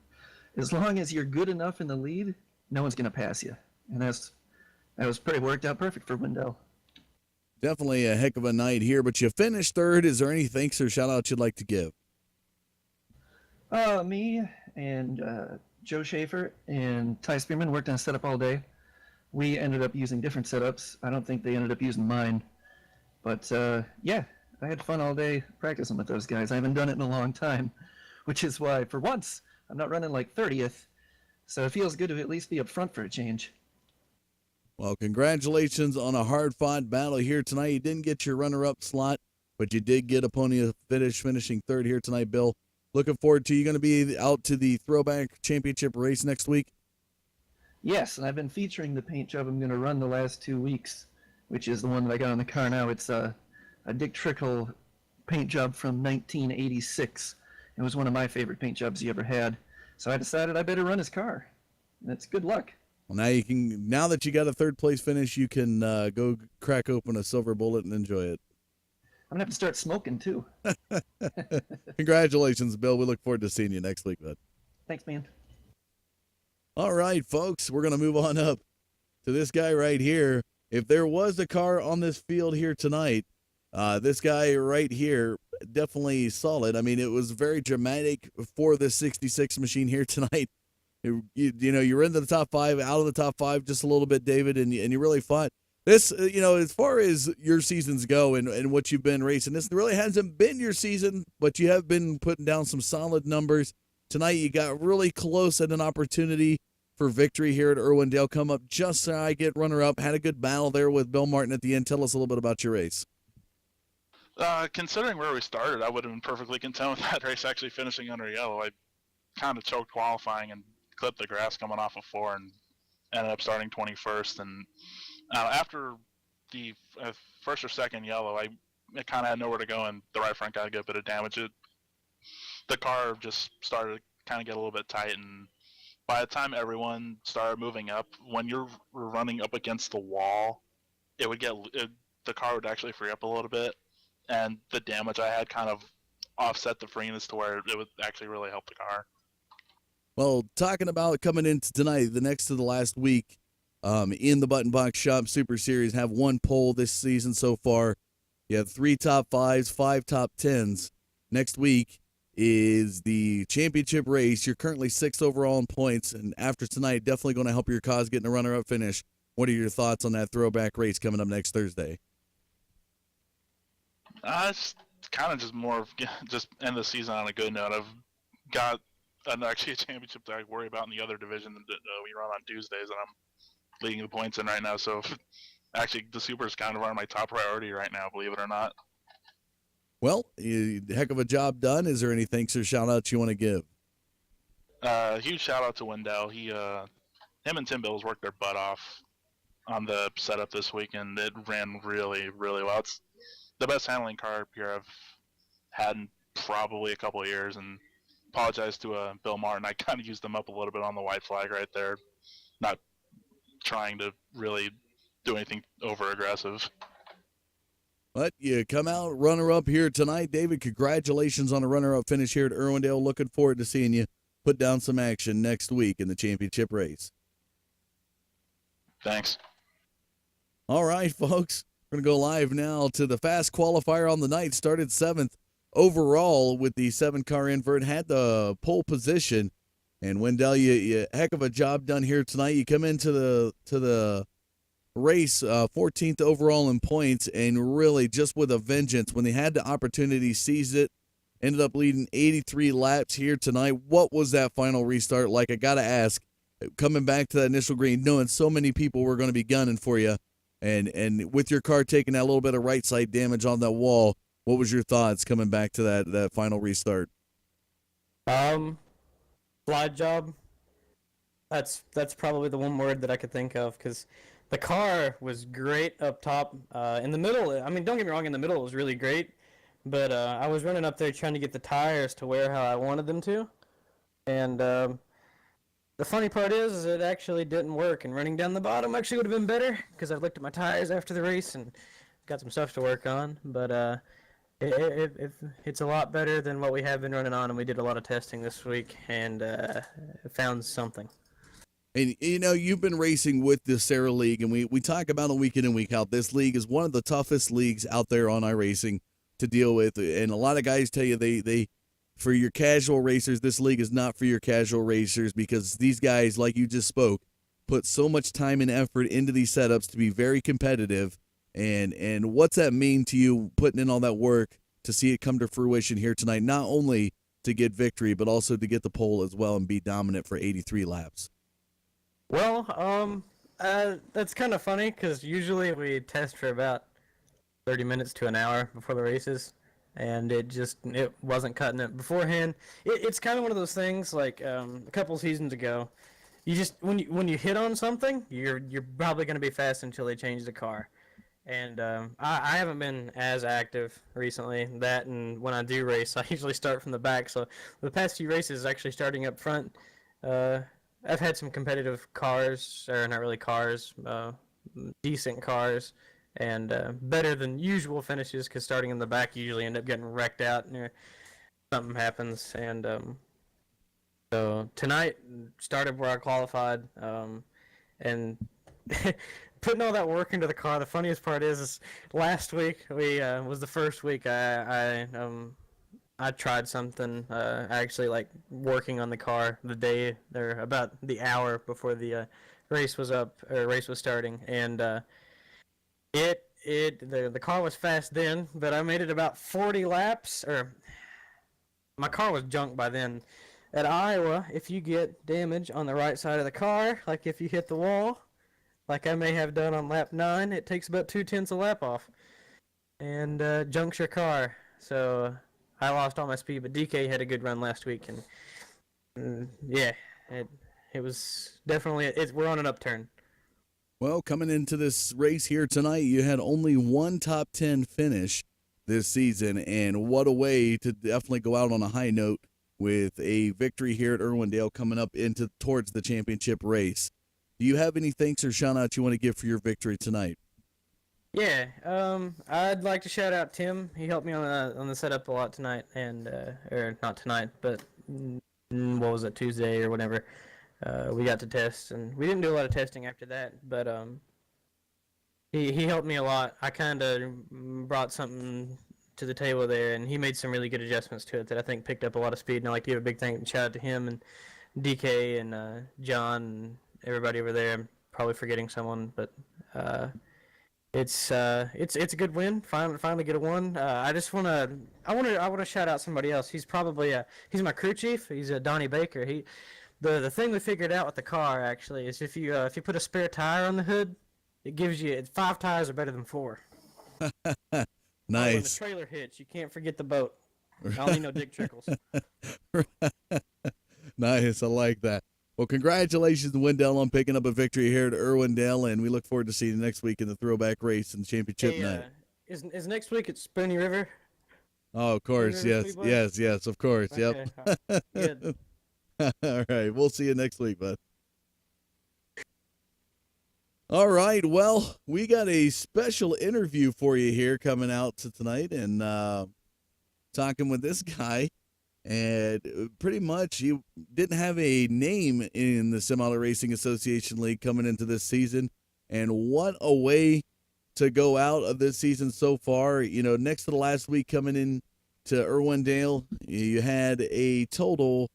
as long as you're good enough in the lead, no one's going to pass you, and that was worked out perfect for Wendell. Definitely a heck of a night here, but you finished third. Is there any thanks or shout-outs you'd like to give? Me and Joe Schaefer and Ty Spearman worked on a setup all day. We ended up using different setups. I don't think they ended up using mine. But, yeah, I had fun all day practicing with those guys. I haven't done it in a long time, which is why, for once, I'm not running like 30th. So it feels good to at least be up front for a change. Well, congratulations on a hard-fought battle here tonight. You didn't get your runner-up slot, but you did get a pony finish, finishing third here tonight, Bill. Looking forward to you. Going to be out to the Throwback Championship race next week? Yes, and I've been featuring the paint job I'm going to run the last 2 weeks, which is the one that I got on the car now. It's a Dick Trickle paint job from 1986. It was one of my favorite paint jobs he ever had. So I decided I better run his car. That's good luck. Well, now that you got a third-place finish, you can go crack open a silver bullet and enjoy it. I'm going to have to start smoking, too. Congratulations, Bill. We look forward to seeing you next week, bud. Thanks, man. All right, folks, we're going to move on up to this guy right here. If there was a car on this field here tonight, this guy right here, definitely solid. I mean, it was very dramatic for this 66 machine here tonight. You know, you were into the top 5, out of the top 5 just a little bit, David, and you really fought. This, you know, as far as your seasons go and what you've been racing, this really hasn't been your season, but you have been putting down some solid numbers. Tonight you got really close at an opportunity for victory here at Irwindale. Come up just so I get runner-up. Had a good battle there with Bill Martin at the end. Tell us a little bit about your race. Considering where we started, I would have been perfectly content with that race actually finishing under yellow. I kind of choked qualifying and clipped the grass coming off of 4 and ended up starting 21st. And after the first or second yellow, I kind of had nowhere to go, and the right front got a good bit of damage. The car just started to kind of get a little bit tight, and by the time everyone started moving up, when you're running up against the wall, the car would actually free up a little bit, and the damage I had kind of offset the freeness to where it would actually really help the car. Well, talking about coming into tonight, the next to the last week in the Button Box Shop Super Series, have 1 pole this season so far. You have 3 top 5s, 5 top 10s. Next week is the championship race. You're currently 6th overall in points, and after tonight, definitely going to help your cause getting a runner-up finish. What are your thoughts on that throwback race coming up next Thursday? It's kind of just more of just end the season on a good note. I've got actually a championship that I worry about in the other division that we run on Tuesdays, and I'm leading the points in right now. So actually, the Super is kind of my top priority right now, believe it or not. Well, heck of a job done. Is there any thanks or shout-outs you want to give? Huge shout-out to Irwindale. Him and Tim Bills worked their butt off on the setup this week, and it ran really, really well. It's the best handling car here I've had in probably a couple of years, and apologize to Bill Martin. I kind of used them up a little bit on the white flag right there, not trying to really do anything over-aggressive. But you come out runner-up here tonight. David, congratulations on a runner-up finish here at Irwindale. Looking forward to seeing you put down some action next week in the championship race. Thanks. All right, folks. We're going to go live now to the fast qualifier on the night. Started 7th overall with the 7-car invert. Had the pole position. And Wendell, you heck of a job done here tonight. You come into the race 14th overall in points, and really just with a vengeance. When they had the opportunity, seized it. Ended up leading 83 laps here tonight. What was that final restart like? I got to ask, coming back to that initial green, knowing so many people were going to be gunning for you, and with your car taking that little bit of right side damage on that wall, what was your thoughts coming back to that final restart? Slide job. That's probably the one word that I could think of, because the car was great up top. In the middle, I mean, don't get me wrong, in the middle it was really great, but I was running up there trying to get the tires to wear how I wanted them to, and the funny part is it actually didn't work, and running down the bottom actually would have been better, because I looked at my tires after the race and got some stuff to work on, but it's a lot better than what we have been running on, and we did a lot of testing this week, and found something. And, you know, you've been racing with the SARA League, and we talk about it week in and week out. This league is one of the toughest leagues out there on iRacing to deal with. And a lot of guys tell you they for your casual racers, this league is not for your casual racers, because these guys, like you just spoke, put so much time and effort into these setups to be very competitive. And what's that mean to you, putting in all that work to see it come to fruition here tonight, not only to get victory, but also to get the pole as well and be dominant for 83 laps? Well, that's kind of funny, because usually we test for about 30 minutes to an hour before the races, and it wasn't cutting it beforehand. It's kind of one of those things, like a couple seasons ago, you just when you hit on something, you're probably going to be fast until they change the car. And I haven't been as active recently. That, and when I do race, I usually start from the back. So the past few races, actually starting up front, I've had some competitive cars, or not really cars, decent cars, and better than usual finishes, because starting in the back, you usually end up getting wrecked out, and something happens. And so tonight, started where I qualified, and putting all that work into the car. The funniest part is last week was the first week I tried something, actually, like working on the car the day, or about the hour before the race was starting, and the car was fast then, but I made it about 40 laps, or my car was junk by then. At Iowa, if you get damage on the right side of the car, like if you hit the wall, like I may have done on lap 9, it takes about 2/10 a lap off, and junks your car. So I lost all my speed, but DK had a good run last week, and yeah, it was definitely we're on an upturn. Well, coming into this race here tonight, you had only one top 10 finish this season, and what a way to definitely go out on a high note with a victory here at Irwindale coming up towards the championship race. Do you have any thanks or shout outs you want to give for your victory tonight? Yeah, I'd like to shout out Tim. He helped me on the setup a lot tonight, and or not tonight, but what was it, Tuesday or whatever. We got to test, and we didn't do a lot of testing after that, but he helped me a lot. I kind of brought something to the table there, and he made some really good adjustments to it that I think picked up a lot of speed. And I'd like to give a big thank and shout out to him and DK and John and everybody over there. I'm probably forgetting someone, but it's a good win. Finally get a win. I want to shout out somebody else. He's probably he's my crew chief. He's Donnie Baker. The thing we figured out with the car actually is if you put a spare tire on the hood, it gives you 5 tires are better than 4. Nice. When the trailer hits, you can't forget the boat. I only know Dick Trickles. Nice, I like that. Well, congratulations to Wendell on picking up a victory here at Irwindale, and we look forward to seeing you next week in the throwback race and championship night. Is next week at Spoony River? Oh, of course, yes, of course, Okay. yep. Good. All right, we'll see you next week, bud. All right, well, we got a special interview for you here coming out tonight, and talking with this guy. And pretty much he didn't have a name in the Semi-Auto Racing Association League coming into this season. And what a way to go out of this season so far. You know, next to the last week coming in to Irwindale, you had a total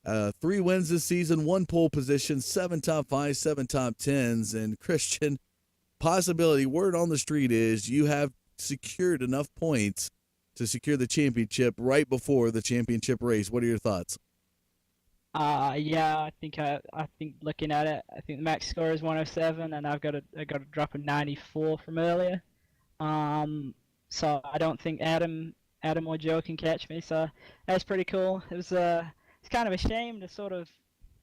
3 wins this season, 1 pole position, 7 top 5s, 7 top 10s. And Christian, possibility, word on the street is you have secured enough points to secure the championship right before the championship race. What are your thoughts? Yeah, I think looking at it, I think the max score is 107, and I got to drop a 94 from earlier. So I don't think Adam or Joe can catch me. So that's pretty cool. It's kind of a shame to sort of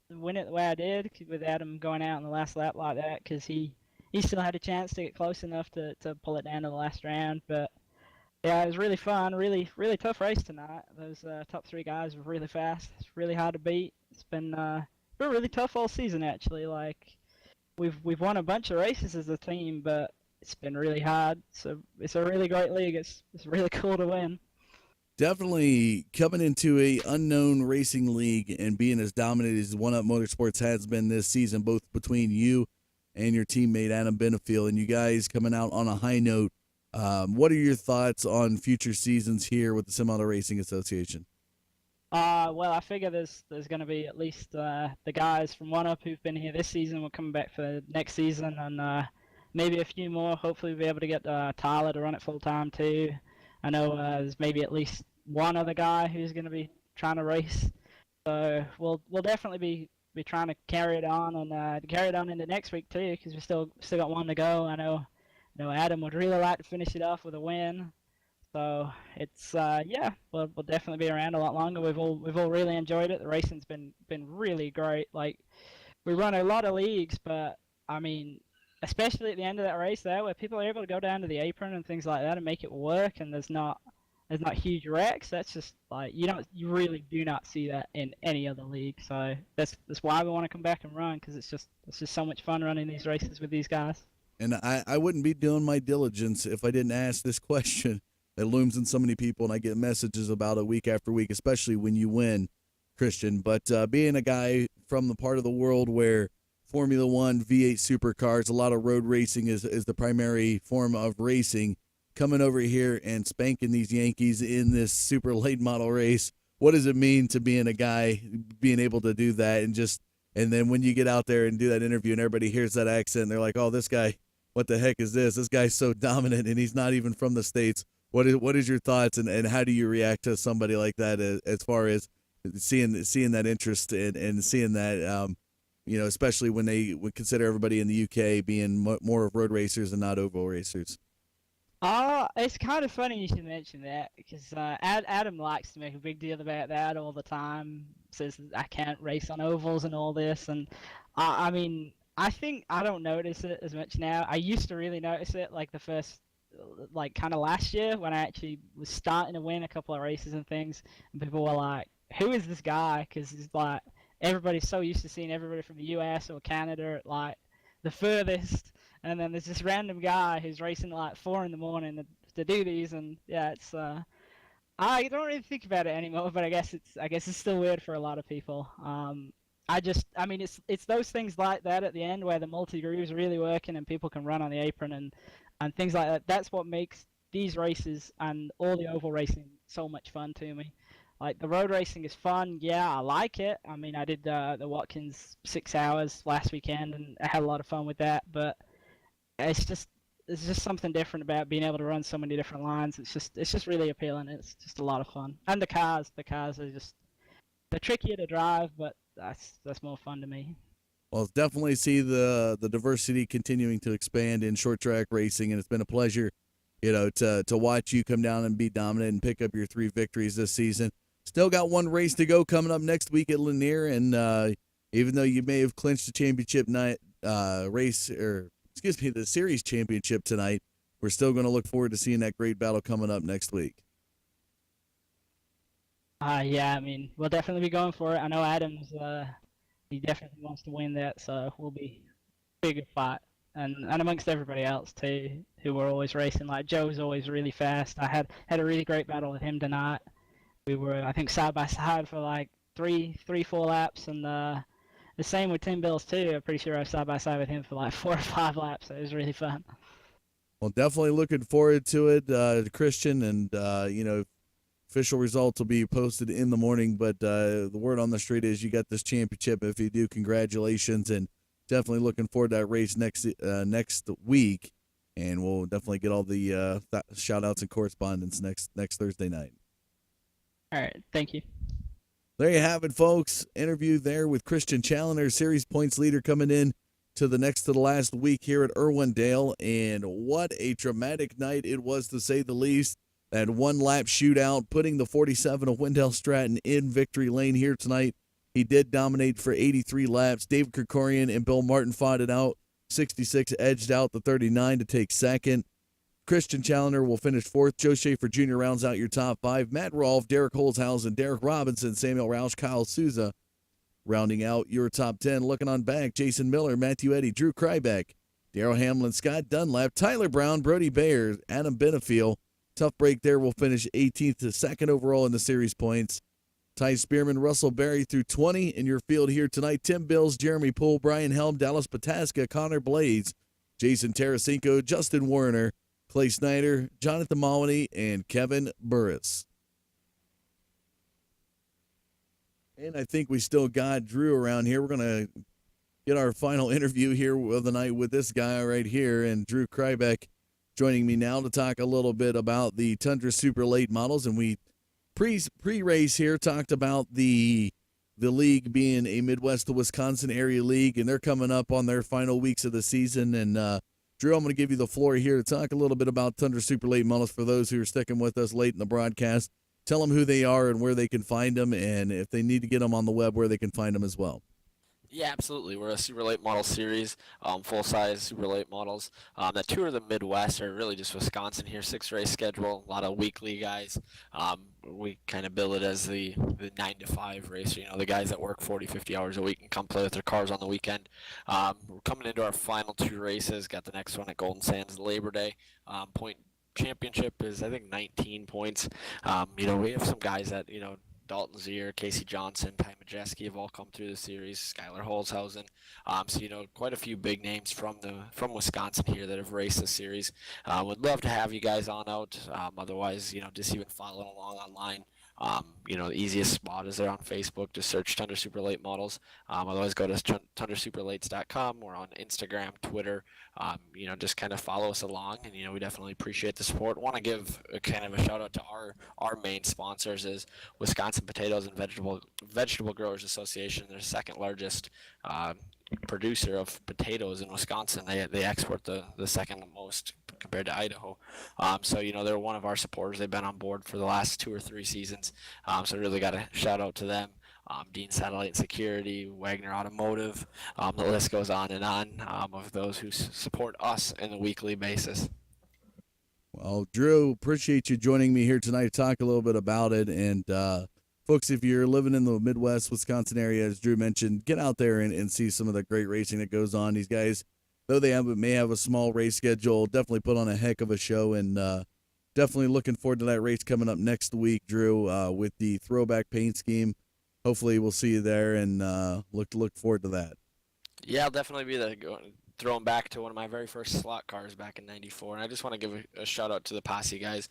win it the way I did with Adam going out in the last lap like that, because he still had a chance to get close enough to pull it down to the last round, but. Yeah, it was really fun. Really tough race tonight. Those top 3 guys were really fast. It's really hard to beat. It's been really tough all season actually. Like we've won a bunch of races as a team, but it's been really hard. So it's a really great league. It's really cool to win. Definitely coming into a unknown racing league and being as dominant as One Up Motorsports has been this season, both between you and your teammate Adam Benefield, and you guys coming out on a high note. What are your thoughts on future seasons here with the Semi-Auto Racing Association? Well, I figure there's going to be at least the guys from One Up who've been here this season will come back for next season, and maybe a few more. Hopefully, we'll be able to get Tyler to run it full time too. I know there's maybe at least one other guy who's going to be trying to race. So we'll definitely be trying to carry it on and carry it on into next week too, because we still got one to go. I know Adam would really like to finish it off with a win. So it's we'll definitely be around a lot longer. We've all really enjoyed it. The racing's been really great. Like we run a lot of leagues, but I mean, especially at the end of that race there, where people are able to go down to the apron and things like that and make it work, and there's not huge wrecks. That's just like you really do not see that in any other league. So that's why we want to come back and run, because it's just so much fun running these races with these guys. And I wouldn't be doing my diligence if I didn't ask this question that looms in so many people, and I get messages about it week after week, especially when you win, Christian. But being a guy from the part of the world where Formula One, V8 supercars, a lot of road racing is the primary form of racing, coming over here and spanking these Yankees in this super late model race, what does it mean to being a guy being able to do that? And then when you get out there and do that interview and everybody hears that accent, they're like, oh, this guy, what the heck is this? This guy's so dominant, and he's not even from the States. What is your thoughts, and how do you react to somebody like that as far as seeing that interest and seeing that, especially when they would consider everybody in the UK being more of road racers and not oval racers? It's kind of funny you should mention that because Adam likes to make a big deal about that all the time. Says that I can't race on ovals and all this, and I mean, I think I don't notice it as much now. I used to really notice it, like the first, like kind of last year when I actually was starting to win a couple of races and things, and people were like, "Who is this guy?" Because he's like everybody's so used to seeing everybody from the U.S. or Canada at like the furthest. And then there's this random guy who's racing at like 4 in the morning to do these, and yeah, it's I don't really think about it anymore, but I guess it's still weird for a lot of people. I mean, it's those things like that at the end where the multi groove's really working and people can run on the apron and things like that. That's what makes these races and all the oval racing so much fun to me. Like the road racing is fun, yeah, I like it. I mean, I did the Watkins 6 hours last weekend, and I had a lot of fun with that, but it's just something different about being able to run so many different lines. It's just really appealing. It's just a lot of fun. And the cars are just they're trickier to drive, but that's more fun to me. Well, it's definitely see the diversity continuing to expand in short track racing, and it's been a pleasure, to watch you come down and be dominant and pick up your 3 victories this season. Still got one race to go coming up next week at Lanier, and even though you may have clinched the championship night the series championship tonight, we're still going to look forward to seeing that great battle coming up next week. Yeah, I mean, we'll definitely be going for it. I know Adams, he definitely wants to win that, so we'll be a big fight. And amongst everybody else too, who were always racing. Like Joe's always really fast. I had a really great battle with him tonight. We were, I think, side by side for like 4 laps, and the same with Tim Bills too. I'm pretty sure I was side by side with him for like 4 or 5 laps. So it was really fun. Well, definitely looking forward to it, Christian, and official results will be posted in the morning. But the word on the street is you got this championship. If you do, congratulations, and definitely looking forward to that race next week. And we'll definitely get all the shout outs and correspondence next Thursday night. All right, thank you. There you have it, folks. Interview there with Christian Challoner, series points leader, coming in to the last week here at Irwindale. And what a dramatic night it was, to say the least. That one-lap shootout, putting the 47 of Wendell Stratton in victory lane here tonight. He did dominate for 83 laps. David Krikorian and Bill Martin fought it out. 66 edged out the 39 to take second. Christian Challoner will finish 4th. Joe Schaefer Jr. rounds out your top 5. Matt Rolfe, Derek Holzhausen, Derek Robinson, Samuel Roush, Kyle Souza rounding out your top 10. Looking on back, Jason Miller, Matthew Eddy, Drew Krybeck, Darrell Hamlin, Scott Dunlap, Tyler Brown, Brody Bayer, Adam Benefiel. Tough break there. Will finish 18th to 2nd overall in the series points. Ty Spearman, Russell Berry through 20 in your field here tonight. Tim Bills, Jeremy Poole, Brian Helm, Dallas Pataska, Connor Blades, Jason Tarasenko, Justin Warner, Clay Snyder, Jonathan Maloney, and Kevin Burris. And I think we still got Drew around here. We're going to get our final interview here of the night with this guy right here, and Drew Krybeck joining me now to talk a little bit about the Tundra Super Late Models. And we pre-race here talked about the league being a Midwest to Wisconsin area league, and they're coming up on their final weeks of the season. And Drew, I'm going to give you the floor here to talk a little bit about Tundra Super Late Models for those who are sticking with us late in the broadcast. Tell them who they are and where they can find them, and if they need to get them on the web, where they can find them as well. Yeah, absolutely. We're a super late model series, full-size super late models that tour the Midwest, or really just Wisconsin here. 6-race schedule, a lot of weekly guys. We kind of bill it as the 9 to 5 race. The guys that work 40, 50 hours a week and come play with their cars on the weekend. We're coming into our final 2 races. Got the next one at Golden Sands Labor Day. Point championship is, I think, 19 points. We have some guys that, Dalton Zier, Casey Johnson, Ty Majeski have all come through the series, Skylar Holzhausen. So, quite a few big names from Wisconsin here that have raced the series. Would love to have you guys on out. Otherwise, just even following along online. The easiest spot is there on Facebook. Just search Tundra Super Late Models. Otherwise, go to tundrasuperlates.com. We're on Instagram, Twitter. Just kind of follow us along, and we definitely appreciate the support. Want to give a kind of a shout out to our main sponsors is Wisconsin Potatoes and Vegetable Growers Association. They're the second largest producer of potatoes in Wisconsin. They export the second most compared to Idaho. So, they're one of our supporters. They've been on board for the last 2 or 3 seasons. So really got to shout out to them. Dean Satellite Security, Wagner Automotive, the list goes on and on of those who support us on a weekly basis. Well, Drew, appreciate you joining me here tonight to talk a little bit about it. And folks, if you're living in the Midwest, Wisconsin area, as Drew mentioned, get out there and see some of the great racing that goes on. These guys, though they may have a small race schedule, definitely put on a heck of a show, and definitely looking forward to that race coming up next week, Drew, with the throwback paint scheme. Hopefully we'll see you there, and look forward to that. Yeah, I'll definitely be throwing back to one of my very first slot cars back in '94. And I just want to give a shout out to the posse guys,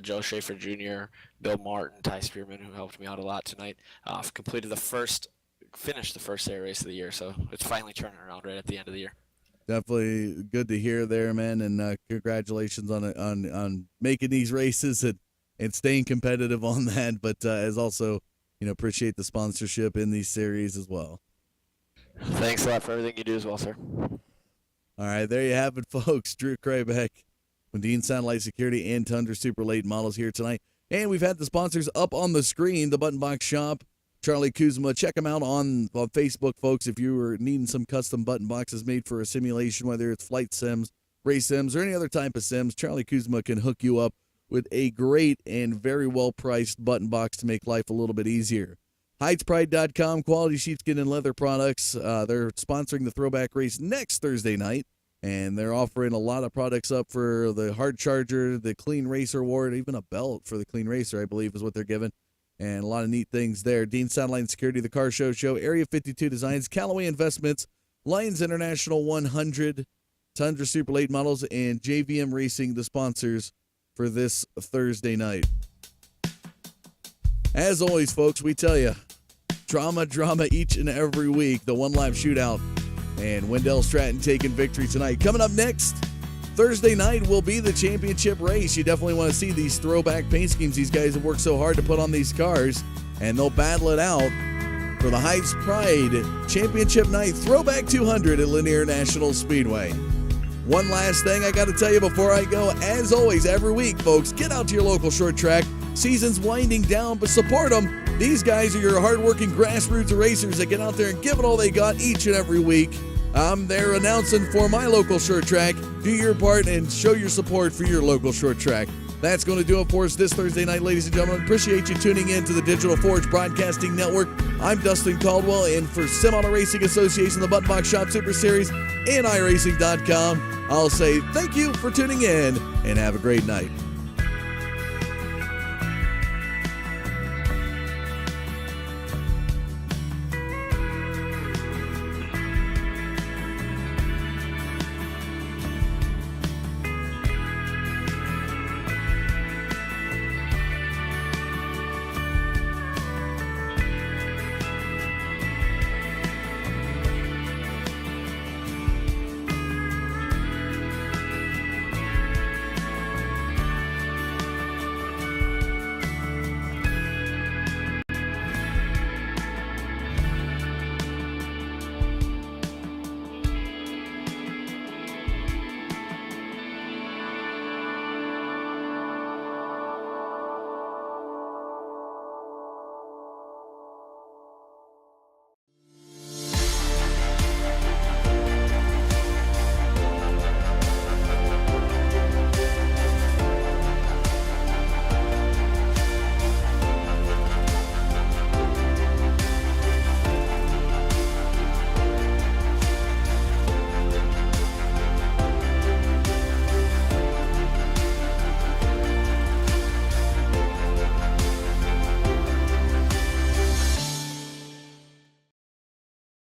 Joe Schaefer Jr., Bill Martin, Ty Spearman, who helped me out a lot tonight. I've finished the first air race of the year, so it's finally turning around right at the end of the year. Definitely good to hear there, man, and congratulations on making these races and staying competitive on that, but as also, appreciate the sponsorship in these series as well. Thanks a lot for everything you do as well, sir. All right, there you have it, folks. Drew Kraybeck with Dean Satellite Security and Tundra Super Late Models here tonight. And we've had the sponsors up on the screen, the Button Box Shop, Charlie Kuzma. Check them out on Facebook, folks, if you were needing some custom button boxes made for a simulation, whether it's flight sims, race sims, or any other type of sims. Charlie Kuzma can hook you up with a great and very well-priced button box to make life a little bit easier. HeightsPride.com, quality sheepskin and leather products. They're sponsoring the throwback race next Thursday night, and they're offering a lot of products up for the hard charger, the Clean Racer Award, even a belt for the Clean Racer, I believe, is what they're giving, and a lot of neat things there. Dean Satellite and Security, the Car Show, Area 52 Designs, Callaway Investments, Lions International 100, Tundra Super Late Models, and JVM Racing, the sponsors for this Thursday night. As always, folks, we tell you, drama each and every week. The one-lap shootout, and Wendell Stratton taking victory tonight. Coming up next, Thursday night will be the championship race. You definitely want to see these throwback paint schemes. These guys have worked so hard to put on these cars, and they'll battle it out for the Heights Pride Championship Night Throwback 200 at Lanier National Speedway. One last thing I got to tell you before I go. As always, every week, folks, get out to your local short track. Season's winding down, but support them. These guys are your hardworking grassroots racers that get out there and give it all they got each and every week. I'm there announcing for my local short track. Do your part and show your support for your local short track. That's going to do it for us this Thursday night, ladies and gentlemen. Appreciate you tuning in to the Digital Forge Broadcasting Network. I'm Dustin Caldwell, and for Sim Auto Racing Association, the Button Box Shop Super Series, and iRacing.com, I'll say thank you for tuning in, and have a great night.